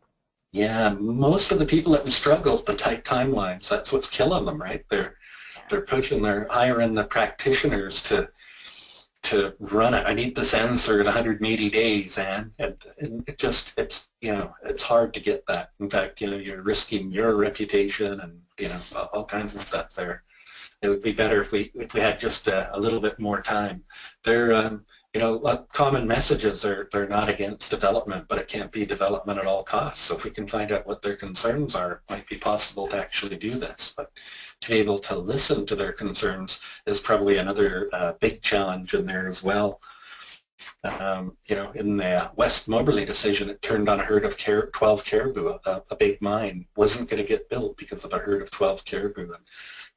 Yeah, most of the people that we struggle with the tight timelines, that's what's killing them, right? They're hiring the practitioners to run it. I need this answer in 180 days, and it's you know, it's hard to get that. In fact, you know, you're risking your reputation and, you know, all kinds of stuff there. It would be better if we had just a little bit more time. They're you know, common messages are they're not against development, but it can't be development at all costs. So if we can find out what their concerns are, it might be possible to actually do this. But to be able to listen to their concerns is probably another big challenge in there as well. You know, in the West Moberly decision, it turned on a herd of 12 caribou. A big mine wasn't going to get built because of a herd of 12 caribou. And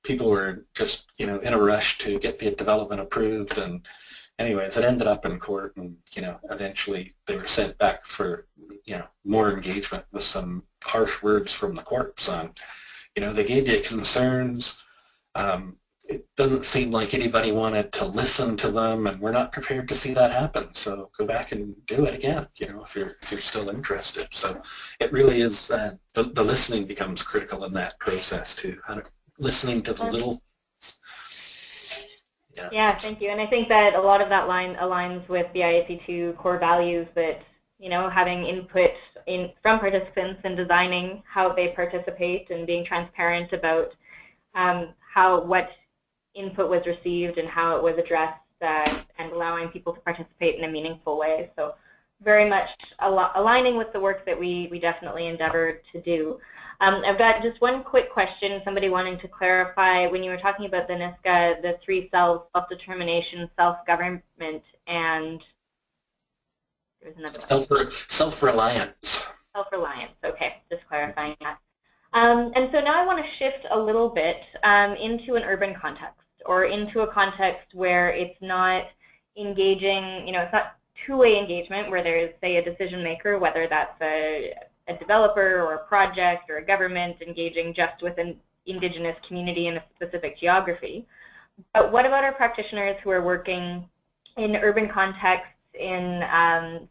people were just, you know, in a rush to get the development approved. And anyways, it ended up in court, and, you know, eventually they were sent back for, you know, more engagement with some harsh words from the courts on, you know, they gave you concerns. It doesn't seem like anybody wanted to listen to them, and we're not prepared to see that happen. So go back and do it again, you know, if you're still interested. So it really is the listening becomes critical in that process too. Listening to the little. Yeah, thank you. And I think that a lot of that line aligns with the IAC2 core values that, you know, having input from participants in designing how they participate and being transparent about what input was received and how it was addressed, and allowing people to participate in a meaningful way. So very much aligning with the work that we definitely endeavor to do. I've got just one quick question, somebody wanting to clarify, when you were talking about the NISCA, the three selves, self-determination, self-government, and there's another one. Self-reliance. Self-reliance, okay, just clarifying that. And so now I want to shift a little bit into an urban context, or into a context where it's not engaging, you know, it's not two-way engagement where there's, say, a decision maker, whether that's a developer or a project or a government engaging just with an Indigenous community in a specific geography. But what about our practitioners who are working in urban contexts in,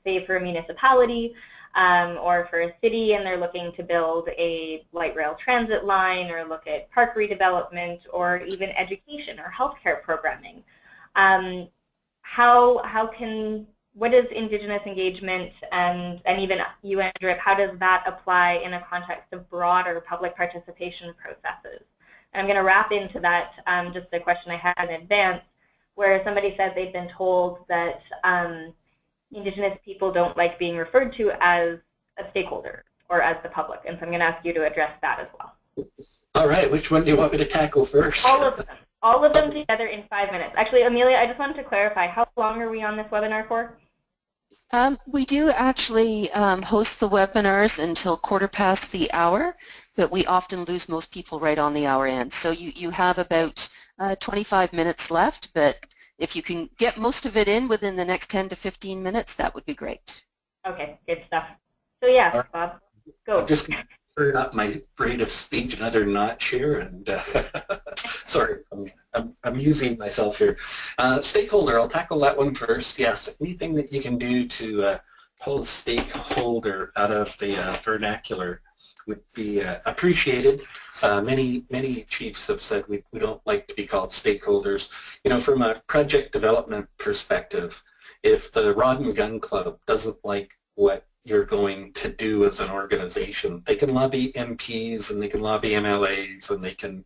say, for a municipality or for a city, and they're looking to build a light rail transit line or look at park redevelopment or even education or healthcare programming? What is Indigenous engagement and even UNDRIP, how does that apply in a context of broader public participation processes? And I'm going to wrap into that just a question I had in advance, where somebody said they've been told that Indigenous people don't like being referred to as a stakeholder or as the public. And so I'm going to ask you to address that as well. All right, which one do you want me to tackle first? All of them. All of them together in 5 minutes. Actually, Amelia, I just wanted to clarify, how long are we on this webinar for? We do actually host the webinars until 1/4 the hour, but we often lose most people right on the hour end. So you have about 25 minutes left, but if you can get most of it in within the next 10 to 15 minutes, that would be great. Okay, good stuff. So yeah, Bob, go. I'm just going to turn up my rate of speech another notch here, and sorry, I'm using myself here. Stakeholder, I'll tackle that one first. Yes, anything that you can do to pull a stakeholder out of the vernacular would be appreciated. Many chiefs have said we don't like to be called stakeholders. You know, from a project development perspective, if the Rod and Gun Club doesn't like what you're going to do as an organization, they can lobby MPs and they can lobby MLAs and they can,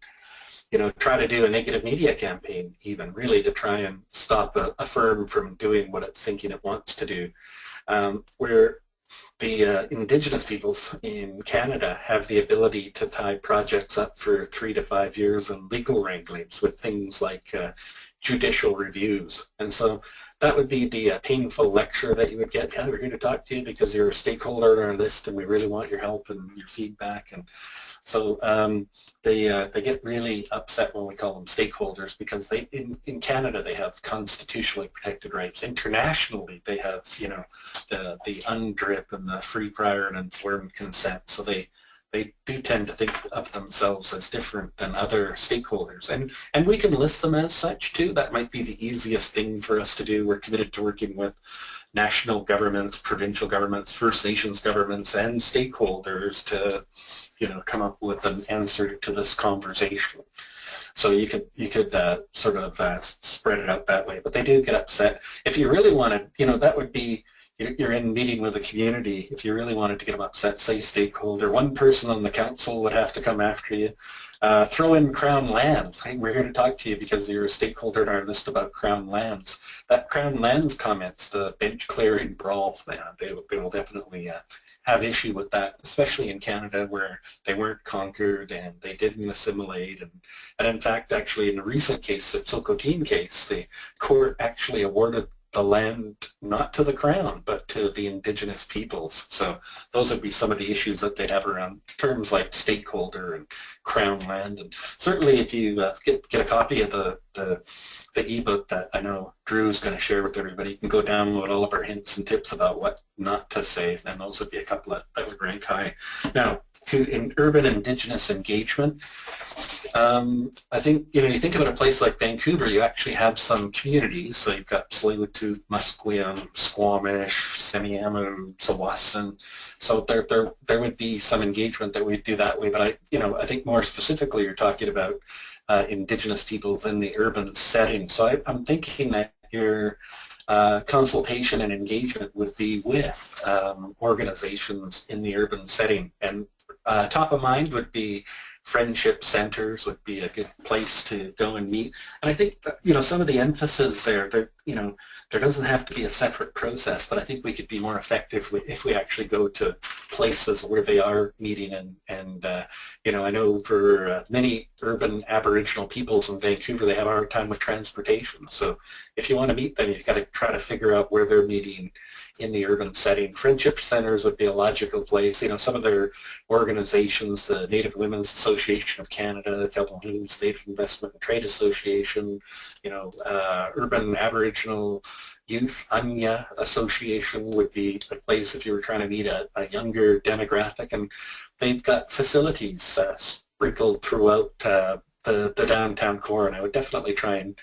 you know, try to do a negative media campaign even, really, to try and stop a firm from doing what it's thinking it wants to do. Where the Indigenous peoples in Canada have the ability to tie projects up for 3 to 5 years in legal wranglings with things like judicial reviews. And so that would be the painful lecture that you would get. Yeah, we're here to talk to you because you're a stakeholder on our list and we really want your help and your feedback. And so they get really upset when we call them stakeholders, because they in Canada they have constitutionally protected rights. Internationally they have, you know, the UNDRIP and the free, prior and informed consent. So they do tend to think of themselves as different than other stakeholders. And we can list them as such too. That might be the easiest thing for us to do. We're committed to working with national governments, provincial governments, First Nations governments, and stakeholders to, you know, come up with an answer to this conversation. So you could sort of spread it out that way. But they do get upset. If you really want to, you know, that would be, you're in meeting with a community. If you really wanted to get them upset, say stakeholder, one person on the council would have to come after you. Throw in Crown lands. Hey, we're here to talk to you because you're a stakeholder in our list about Crown lands. That Crown lands comments, the bench clearing brawl, they will definitely have issue with that, especially in Canada where they weren't conquered and they didn't assimilate. And in fact, actually in a recent case, the Tsilhqot'in case, the court actually awarded the land not to the Crown, but to the Indigenous peoples. So those would be some of the issues that they'd have around terms like stakeholder and Crown land. And certainly if you get a copy of the ebook that I know Drew is going to share with everybody, you can go download all of our hints and tips about what not to say, and those would be a couple that would rank high. Now, in urban Indigenous engagement, I think, you know, you think about a place like Vancouver, you actually have some communities. So you've got Tsleil-Waututh, Musqueam, Squamish, Semiahmoo, Tsawwassen. So there would be some engagement that we'd do that way. But I think more specifically, you're talking about Indigenous peoples in the urban setting. So I'm thinking that your consultation and engagement would be with organizations in the urban setting. And top of mind would be friendship centers would be a good place to go and meet. And I think that, you know, some of the emphasis there, you know, there doesn't have to be a separate process, but I think we could be more effective if we actually go to places where they are meeting. And you know, I know for many urban Aboriginal peoples in Vancouver, they have a hard time with transportation. So if you want to meet them, you've got to try to figure out where they're meeting in the urban setting. Friendship centers would be a logical place. You know, some of their organizations, the Native Women's Association of Canada, the Calhoun's Native Investment and Trade Association, you know, Urban Aboriginal Youth UNYA Association would be a place if you were trying to meet a younger demographic, and they've got facilities sprinkled throughout the downtown core, and I would definitely try and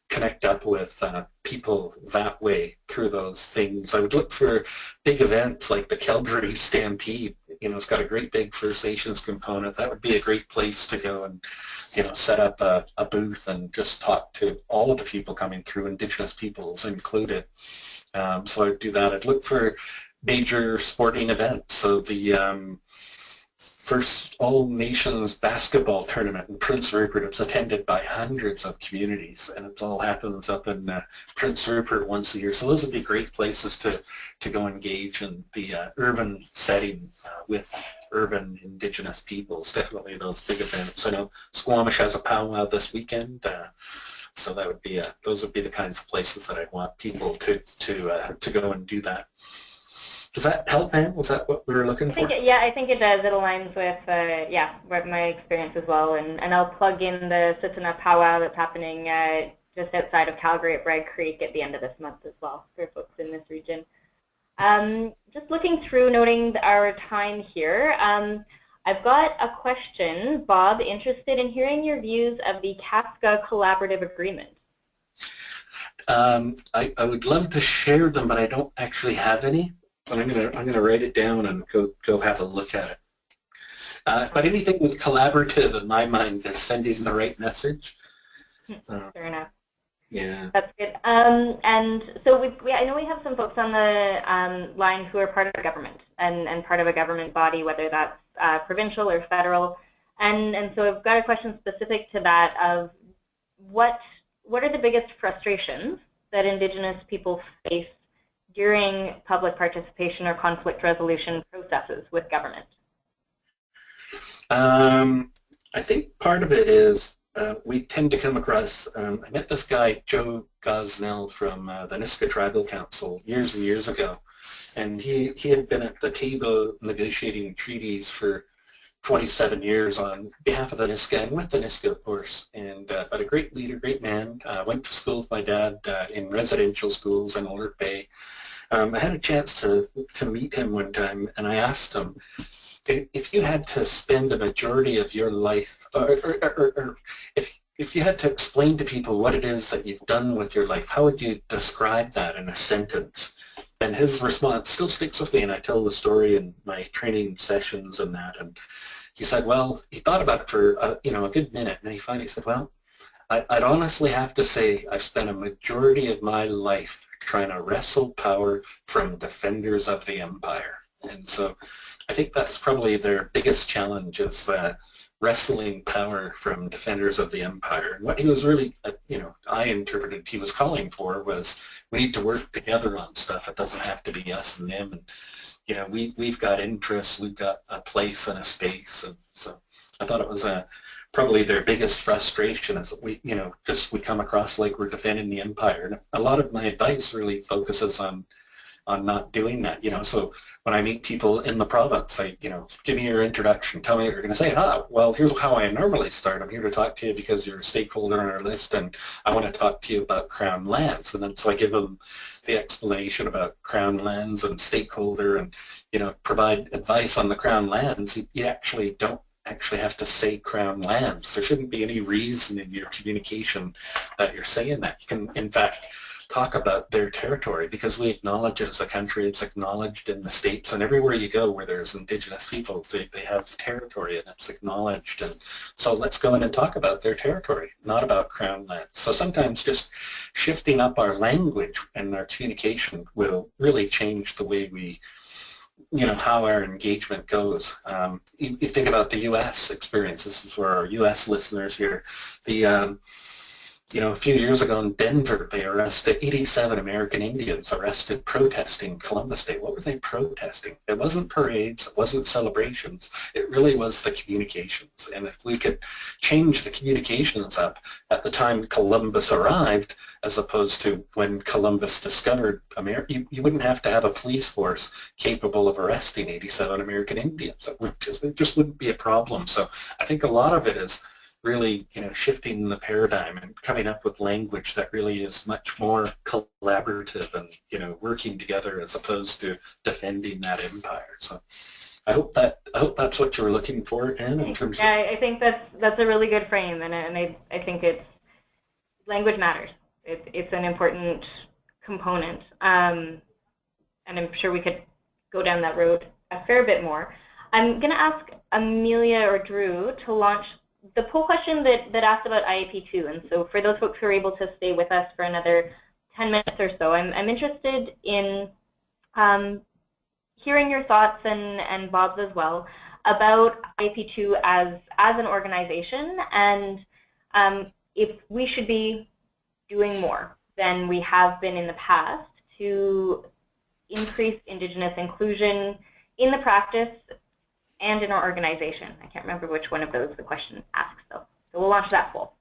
connect up with people that way through those things. I would look for big events like the Calgary Stampede. You know, it's got a great big First Nations component. That would be a great place to go and, you know, set up a booth and just talk to all of the people coming through, Indigenous peoples included. So I'd do that. I'd look for major sporting events. So the first all-nations basketball tournament in Prince Rupert, it's attended by hundreds of communities, and it all happens up in Prince Rupert once a year. So those would be great places to go engage in the urban setting with urban Indigenous peoples. Definitely those big events. I know Squamish has a powwow this weekend, so that would be those would be the kinds of places that I'd want people to go and do that. Does that help, Pam? Was that what we were looking for? Yeah, I think it does. It aligns with, yeah, my experience as well. And I'll plug in the Sitsuna powwow that's happening just outside of Calgary at Bragg Creek at the end of this month as well for folks in this region. Just looking through, noting our time here, I've got a question. Bob, interested in hearing your views of the Casca Collaborative Agreement. I would love to share them, but I don't actually have any. But I'm gonna write it down and go have a look at it. But anything with collaborative, in my mind, is sending the right message. Fair enough. Yeah. That's good. And so I know we have some folks on the line who are part of the government and part of a government body, whether that's provincial or federal. And so I've got a question specific to that of what are the biggest frustrations that Indigenous people face during public participation or conflict resolution processes with government? I think part of it is we tend to come across, I met this guy, Joe Gosnell from the Nisga'a Tribal Council years and years ago, and he had been at the table negotiating treaties for 27 years on behalf of the Nisga'a and with the Nisga'a, of course, and but a great leader, great man. Went to school with my dad in residential schools in Ulrich Bay. I had a chance to meet him one time, and I asked him, if you had to spend a majority of your life, or if you had to explain to people what it is that you've done with your life, how would you describe that in a sentence? And his response still sticks with me, and I tell the story in my training sessions and that. And he said, well, he thought about it for a good minute, and he finally said, well, I'd honestly have to say I've spent a majority of my life trying to wrestle power from defenders of the empire. And so I think that's probably their biggest challenge, is wrestling power from defenders of the empire. And what he was really, I interpreted he was calling for was, we need to work together on stuff. It doesn't have to be us and them. And, we've got interests, we've got a place and a space. And so I thought it was probably their biggest frustration is that we come across like we're defending the empire. And a lot of my advice really focuses on not doing that, So when I meet people in the province, I, give me your introduction, tell me what you're going to say. Well, here's how I normally start. I'm here to talk to you because you're a stakeholder on our list, and I want to talk to you about Crown lands. And then so I give them the explanation about Crown lands and stakeholder, and provide advice on the Crown lands. You actually don't have to say Crown lands. There shouldn't be any reason in your communication that you're saying that. You can, in fact, talk about their territory, because we acknowledge it as a country. It's acknowledged in the States, and everywhere you go where there's Indigenous people, they have territory, and it's acknowledged. And so let's go in and talk about their territory, not about Crown lands. So sometimes just shifting up our language and our communication will really change the way we how our engagement goes. You think about the U.S. experience. This is for our U.S. listeners here. A few years ago in Denver, they arrested 87 American Indians arrested protesting Columbus Day. What were they protesting? It wasn't parades, it wasn't celebrations, it really was the communications. And if we could change the communications up at the time Columbus arrived, as opposed to when Columbus discovered America, you wouldn't have to have a police force capable of arresting 87 American Indians. It just wouldn't be a problem. So I think a lot of it is really, shifting the paradigm and coming up with language that really is much more collaborative and, working together as opposed to defending that empire. So I hope that's what you were looking for, Anne, in terms of... I think that's a really good frame, and I think language matters. It's an important component, and I'm sure we could go down that road a fair bit more. I'm going to ask Amelia or Drew to launch the poll question that asked about IAP2, and so for those folks who are able to stay with us for another 10 minutes or so, I'm interested in hearing your thoughts, and Bob's as well, about IAP2 as an organization, and if we should be doing more than we have been in the past to increase Indigenous inclusion in the practice and in our organization. I can't remember which one of those the question asks, though. So we'll launch that poll.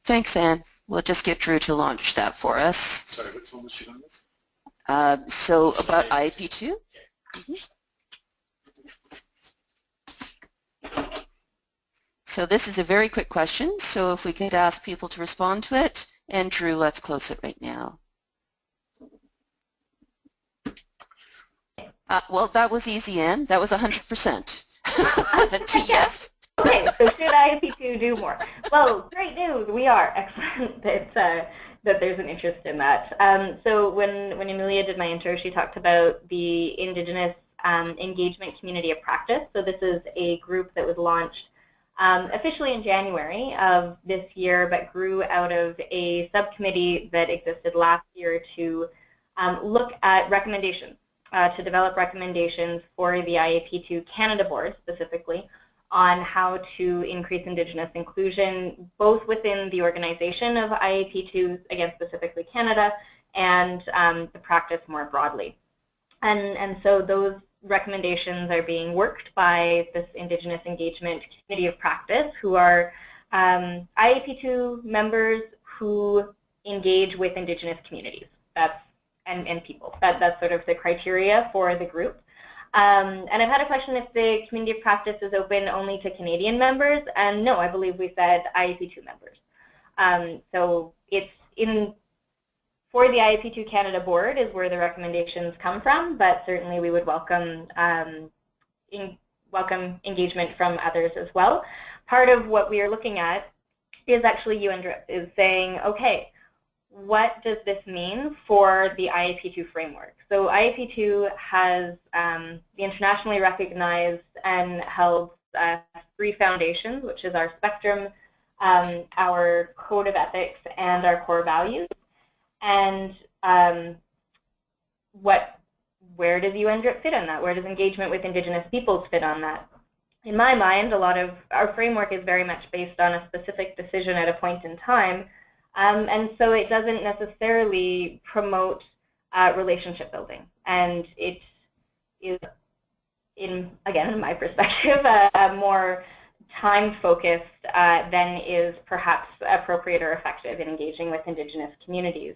Thanks, Anne. We'll just get Drew to launch that for us. Sorry, which one was she going with? So about IAP2? So this is a very quick question, so if we could ask people to respond to it. And Drew, let's close it right now. Well, that was easy, Anne. That was 100%. Yes. Okay, so should IAP2 do more? Well, great news. We are. Excellent that there's an interest in that. So when Amelia did my intro, she talked about the Indigenous Engagement Community of Practice. So this is a group that was launched officially in January of this year, but grew out of a subcommittee that existed last year to look at recommendations, to develop recommendations for the IAP2 Canada Board specifically on how to increase Indigenous inclusion both within the organization of IAP2, again specifically Canada, and the practice more broadly. And so those recommendations are being worked by this Indigenous Engagement Committee of Practice, who are IAP2 members who engage with Indigenous communities. And people. That's sort of the criteria for the group. And I've had a question if the community of practice is open only to Canadian members, and no, I believe we said IAP2 members. So it's for the IAP2 Canada Board is where the recommendations come from, but certainly we would welcome engagement from others as well. Part of what we are looking at is actually UNDRIP is saying, okay, what does this mean for the IAP2 framework? So IAP2 has the internationally recognized and held 3 foundations, which is our spectrum, our code of ethics, and our core values. And where does UNDRIP fit on that? Where does engagement with Indigenous peoples fit on that? In my mind, a lot of our framework is very much based on a specific decision at a point in time. And so it doesn't necessarily promote relationship building. And it is, again, in my perspective, a more time-focused than is perhaps appropriate or effective in engaging with Indigenous communities.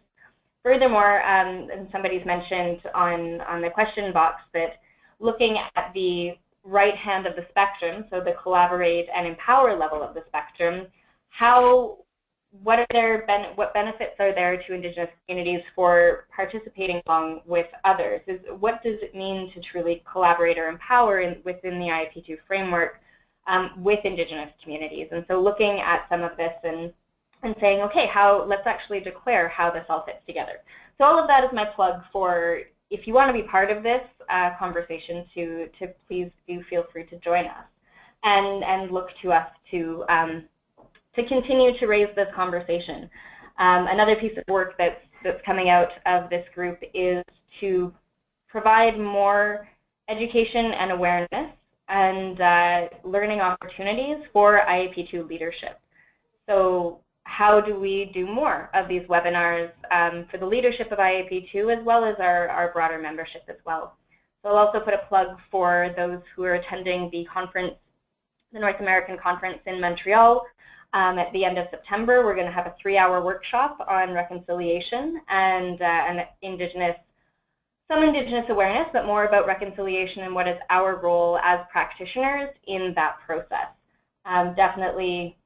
Furthermore, and somebody's mentioned on the question box that looking at the right hand of the spectrum, so the collaborate and empower level of the spectrum, what benefits are there to Indigenous communities for participating along with others? What does it mean to truly collaborate or empower within the IAP2 framework with Indigenous communities? And so looking at some of this and saying, okay, let's actually declare how this all fits together. So all of that is my plug for, if you want to be part of this conversation, to please do feel free to join us and look to us to continue to raise this conversation. Another piece of work that's coming out of this group is to provide more education and awareness, and learning opportunities for IAP2 leadership. So how do we do more of these webinars for the leadership of IAP2 as well as our broader membership as well? So I'll also put a plug for those who are attending the conference, the North American Conference in Montreal at the end of September. We're going to have a 3-hour workshop on reconciliation and some Indigenous awareness, but more about reconciliation and what is our role as practitioners in that process. Definitely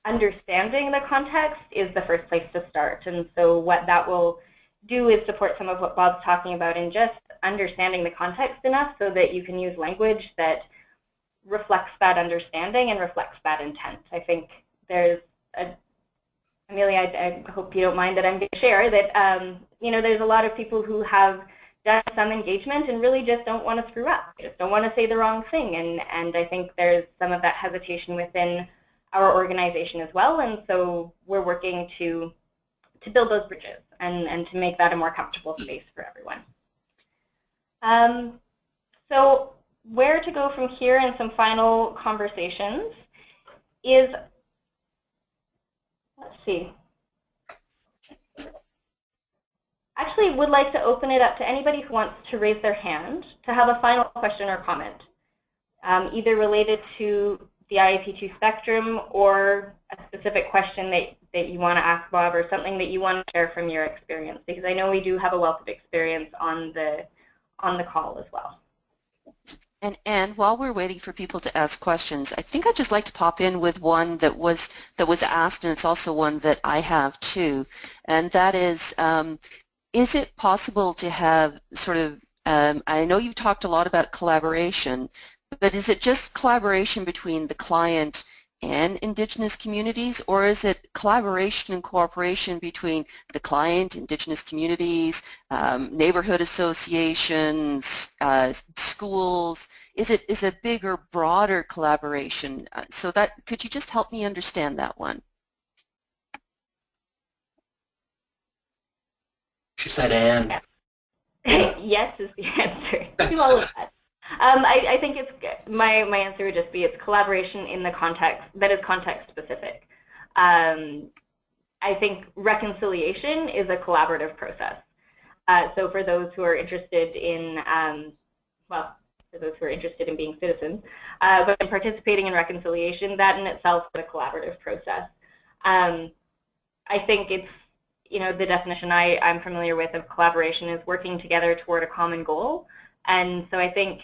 understanding the context is the first place to start, and so what that will do is support some of what Bob's talking about in just understanding the context enough so that you can use language that reflects that understanding and reflects that intent. I think there's Amelia, I hope you don't mind that I'm going to share that you know, there's a lot of people who have done some engagement and really just don't want to screw up. They just don't want to say the wrong thing, and I think there's some of that hesitation within our organization as well, and so we're working to build those bridges and to make that a more comfortable space for everyone. So where to go from here and some final conversations is, let's see, actually would like to open it up to anybody who wants to raise their hand to have a final question or comment, either related to the IAP2 spectrum or a specific question that you want to ask Bob, or something that you want to share from your experience, because I know we do have a wealth of experience on the call as well. And while we're waiting for people to ask questions, I think I'd just like to pop in with one that was asked, and it's also one that I have too, and that is it possible to have sort of, I know you've talked a lot about collaboration, but is it just collaboration between the client and Indigenous communities, or is it collaboration and cooperation between the client, Indigenous communities, neighborhood associations, schools? Is it a bigger, broader collaboration? So that, could you just help me understand that one? She said, "And." Yes is the answer to all of that. I think it's my answer would just be it's collaboration in the context that is context specific. I think reconciliation is a collaborative process. So for those who are interested in, well, for those who are interested in being citizens, but in participating in reconciliation, that in itself is a collaborative process. I think it's, you know, the definition I'm familiar with of collaboration is working together toward a common goal. And so I think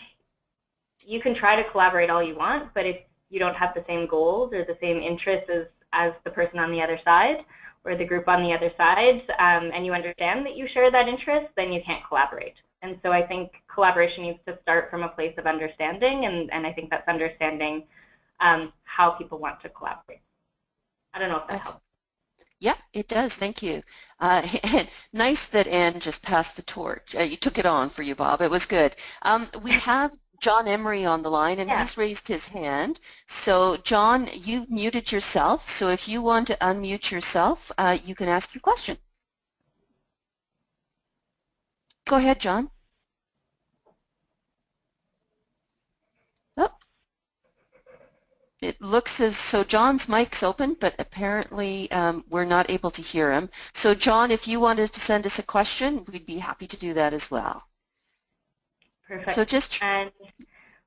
you can try to collaborate all you want, but if you don't have the same goals or the same interests as the person on the other side or the group on the other side, and you understand that you share that interest, then you can't collaborate. And so I think collaboration needs to start from a place of understanding, and I think that's understanding how people want to collaborate. I don't know if that helps. Yeah, it does. Thank you. Nice that Anne just passed the torch. You took it on for you, Bob. It was good. We have John Emery on the line, and he's raised his hand. So, John, you've muted yourself. So if you want to unmute yourself, you can ask your question. Go ahead, John. Oh. It looks as so John's mic's open, but apparently we're not able to hear him. So John, if you wanted to send us a question, we'd be happy to do that as well. Perfect. So and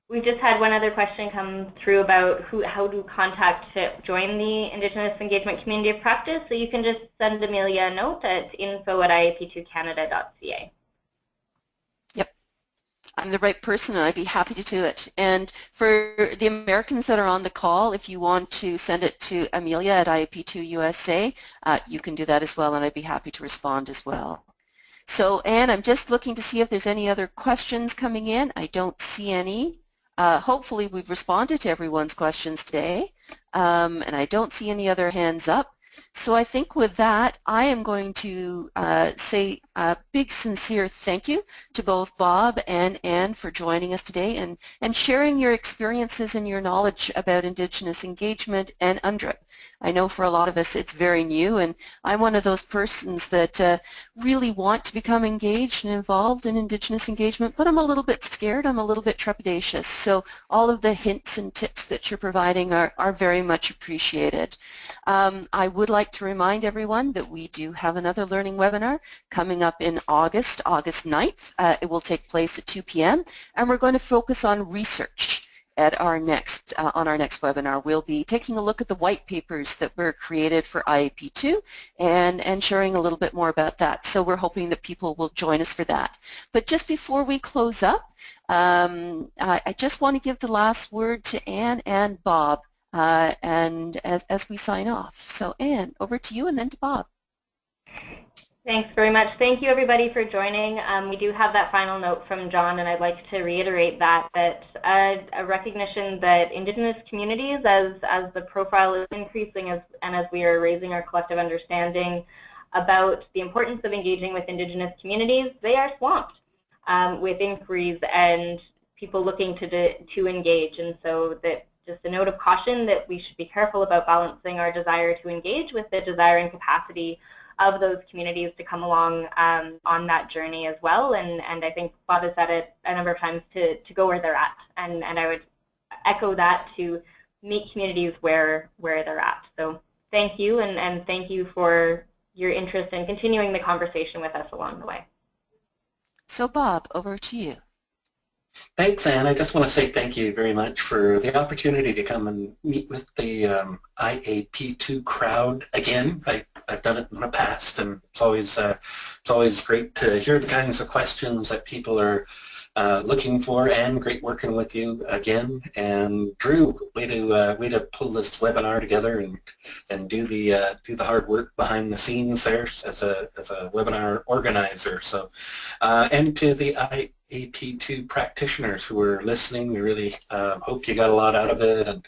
we just had one other question come through about how to contact to join the Indigenous Engagement Community of Practice. So you can just send Amelia a note at info@iap2canada.ca. I'm the right person, and I'd be happy to do it. And for the Americans that are on the call, if you want to send it to Amelia at IAP2USA, you can do that as well, and I'd be happy to respond as well. So, Anne, I'm just looking to see if there's any other questions coming in. I don't see any. Hopefully, we've responded to everyone's questions today, and I don't see any other hands up. So I think with that, I am going to say a big sincere thank you to both Bob and Anne for joining us today and sharing your experiences and your knowledge about Indigenous engagement and UNDRIP. I know for a lot of us it's very new, and I'm one of those persons that really want to become engaged and involved in Indigenous engagement, but I'm a little bit scared, I'm a little bit trepidatious. So all of the hints and tips that you're providing are very much appreciated. I would like to remind everyone that we do have another learning webinar coming up in August 9th. It will take place at 2 p.m. and we're going to focus on research at our next on our next webinar. We'll be taking a look at the white papers that were created for IAP2 and sharing a little bit more about that. So we're hoping that people will join us for that. But just before we close up, I just want to give the last word to Anne and Bob and as we sign off. So Anne, over to you and then to Bob. Thanks very much. Thank you everybody for joining. We do have that final note from John, and I'd like to reiterate that a recognition that Indigenous communities, as the profile is increasing and as we are raising our collective understanding about the importance of engaging with Indigenous communities, they are swamped with inquiries and people looking to engage. And so that just a note of caution that we should be careful about balancing our desire to engage with the desire and capacity of those communities to come along on that journey as well. And I think Bob has said it a number of times to go where they're at. And I would echo that, to meet communities where they're at. So thank you, and thank you for your interest in continuing the conversation with us along the way. So Bob, over to you. Thanks, Anne. I just want to say thank you very much for the opportunity to come and meet with the IAP2 crowd again. I've done it in the past, and it's always great to hear the kinds of questions that people are looking for. And great working with you again. And Drew, way to pull this webinar together and do the hard work behind the scenes there as a webinar organizer. So and to the IAP2 practitioners who are listening, we really hope you got a lot out of it. And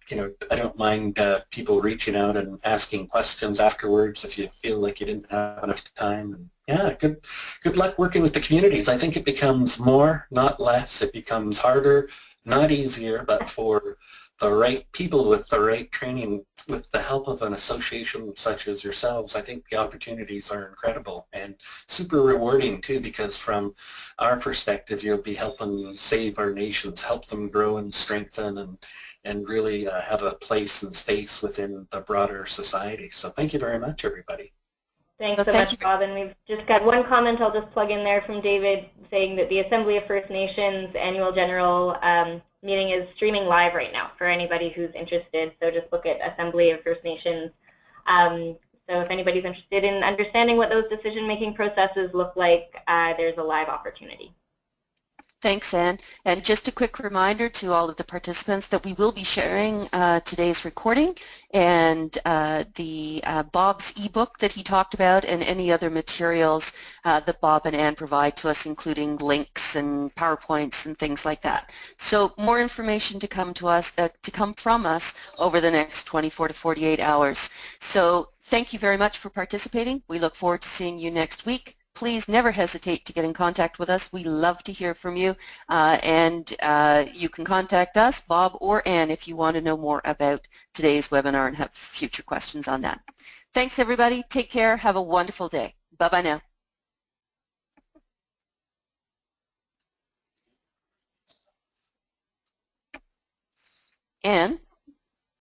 you know, I don't mind people reaching out and asking questions afterwards if you feel like you didn't have enough time. And yeah, good luck working with the communities. I think it becomes more, not less. It becomes harder, not easier, but for the right people with the right training, with the help of an association such as yourselves, I think the opportunities are incredible and super rewarding too, because from our perspective, you'll be helping save our nations, help them grow and strengthen and really have a place and space within the broader society. So thank you very much, everybody. Thanks so much, Bob. And we've just got one comment I'll just plug in there from David, saying that the Assembly of First Nations Annual General meeting is streaming live right now for anybody who's interested. So just look at Assembly of First Nations. So if anybody's interested in understanding what those decision-making processes look like, there's a live opportunity. Thanks, Anne. And just a quick reminder to all of the participants that we will be sharing today's recording and Bob's ebook that he talked about, and any other materials that Bob and Anne provide to us, including links and PowerPoints and things like that. So more information to come from us over the next 24 to 48 hours. So thank you very much for participating. We look forward to seeing you next week. Please never hesitate to get in contact with us. We love to hear from you, and you can contact us, Bob or Anne, if you want to know more about today's webinar and have future questions on that. Thanks, everybody. Take care. Have a wonderful day. Bye-bye now. Anne?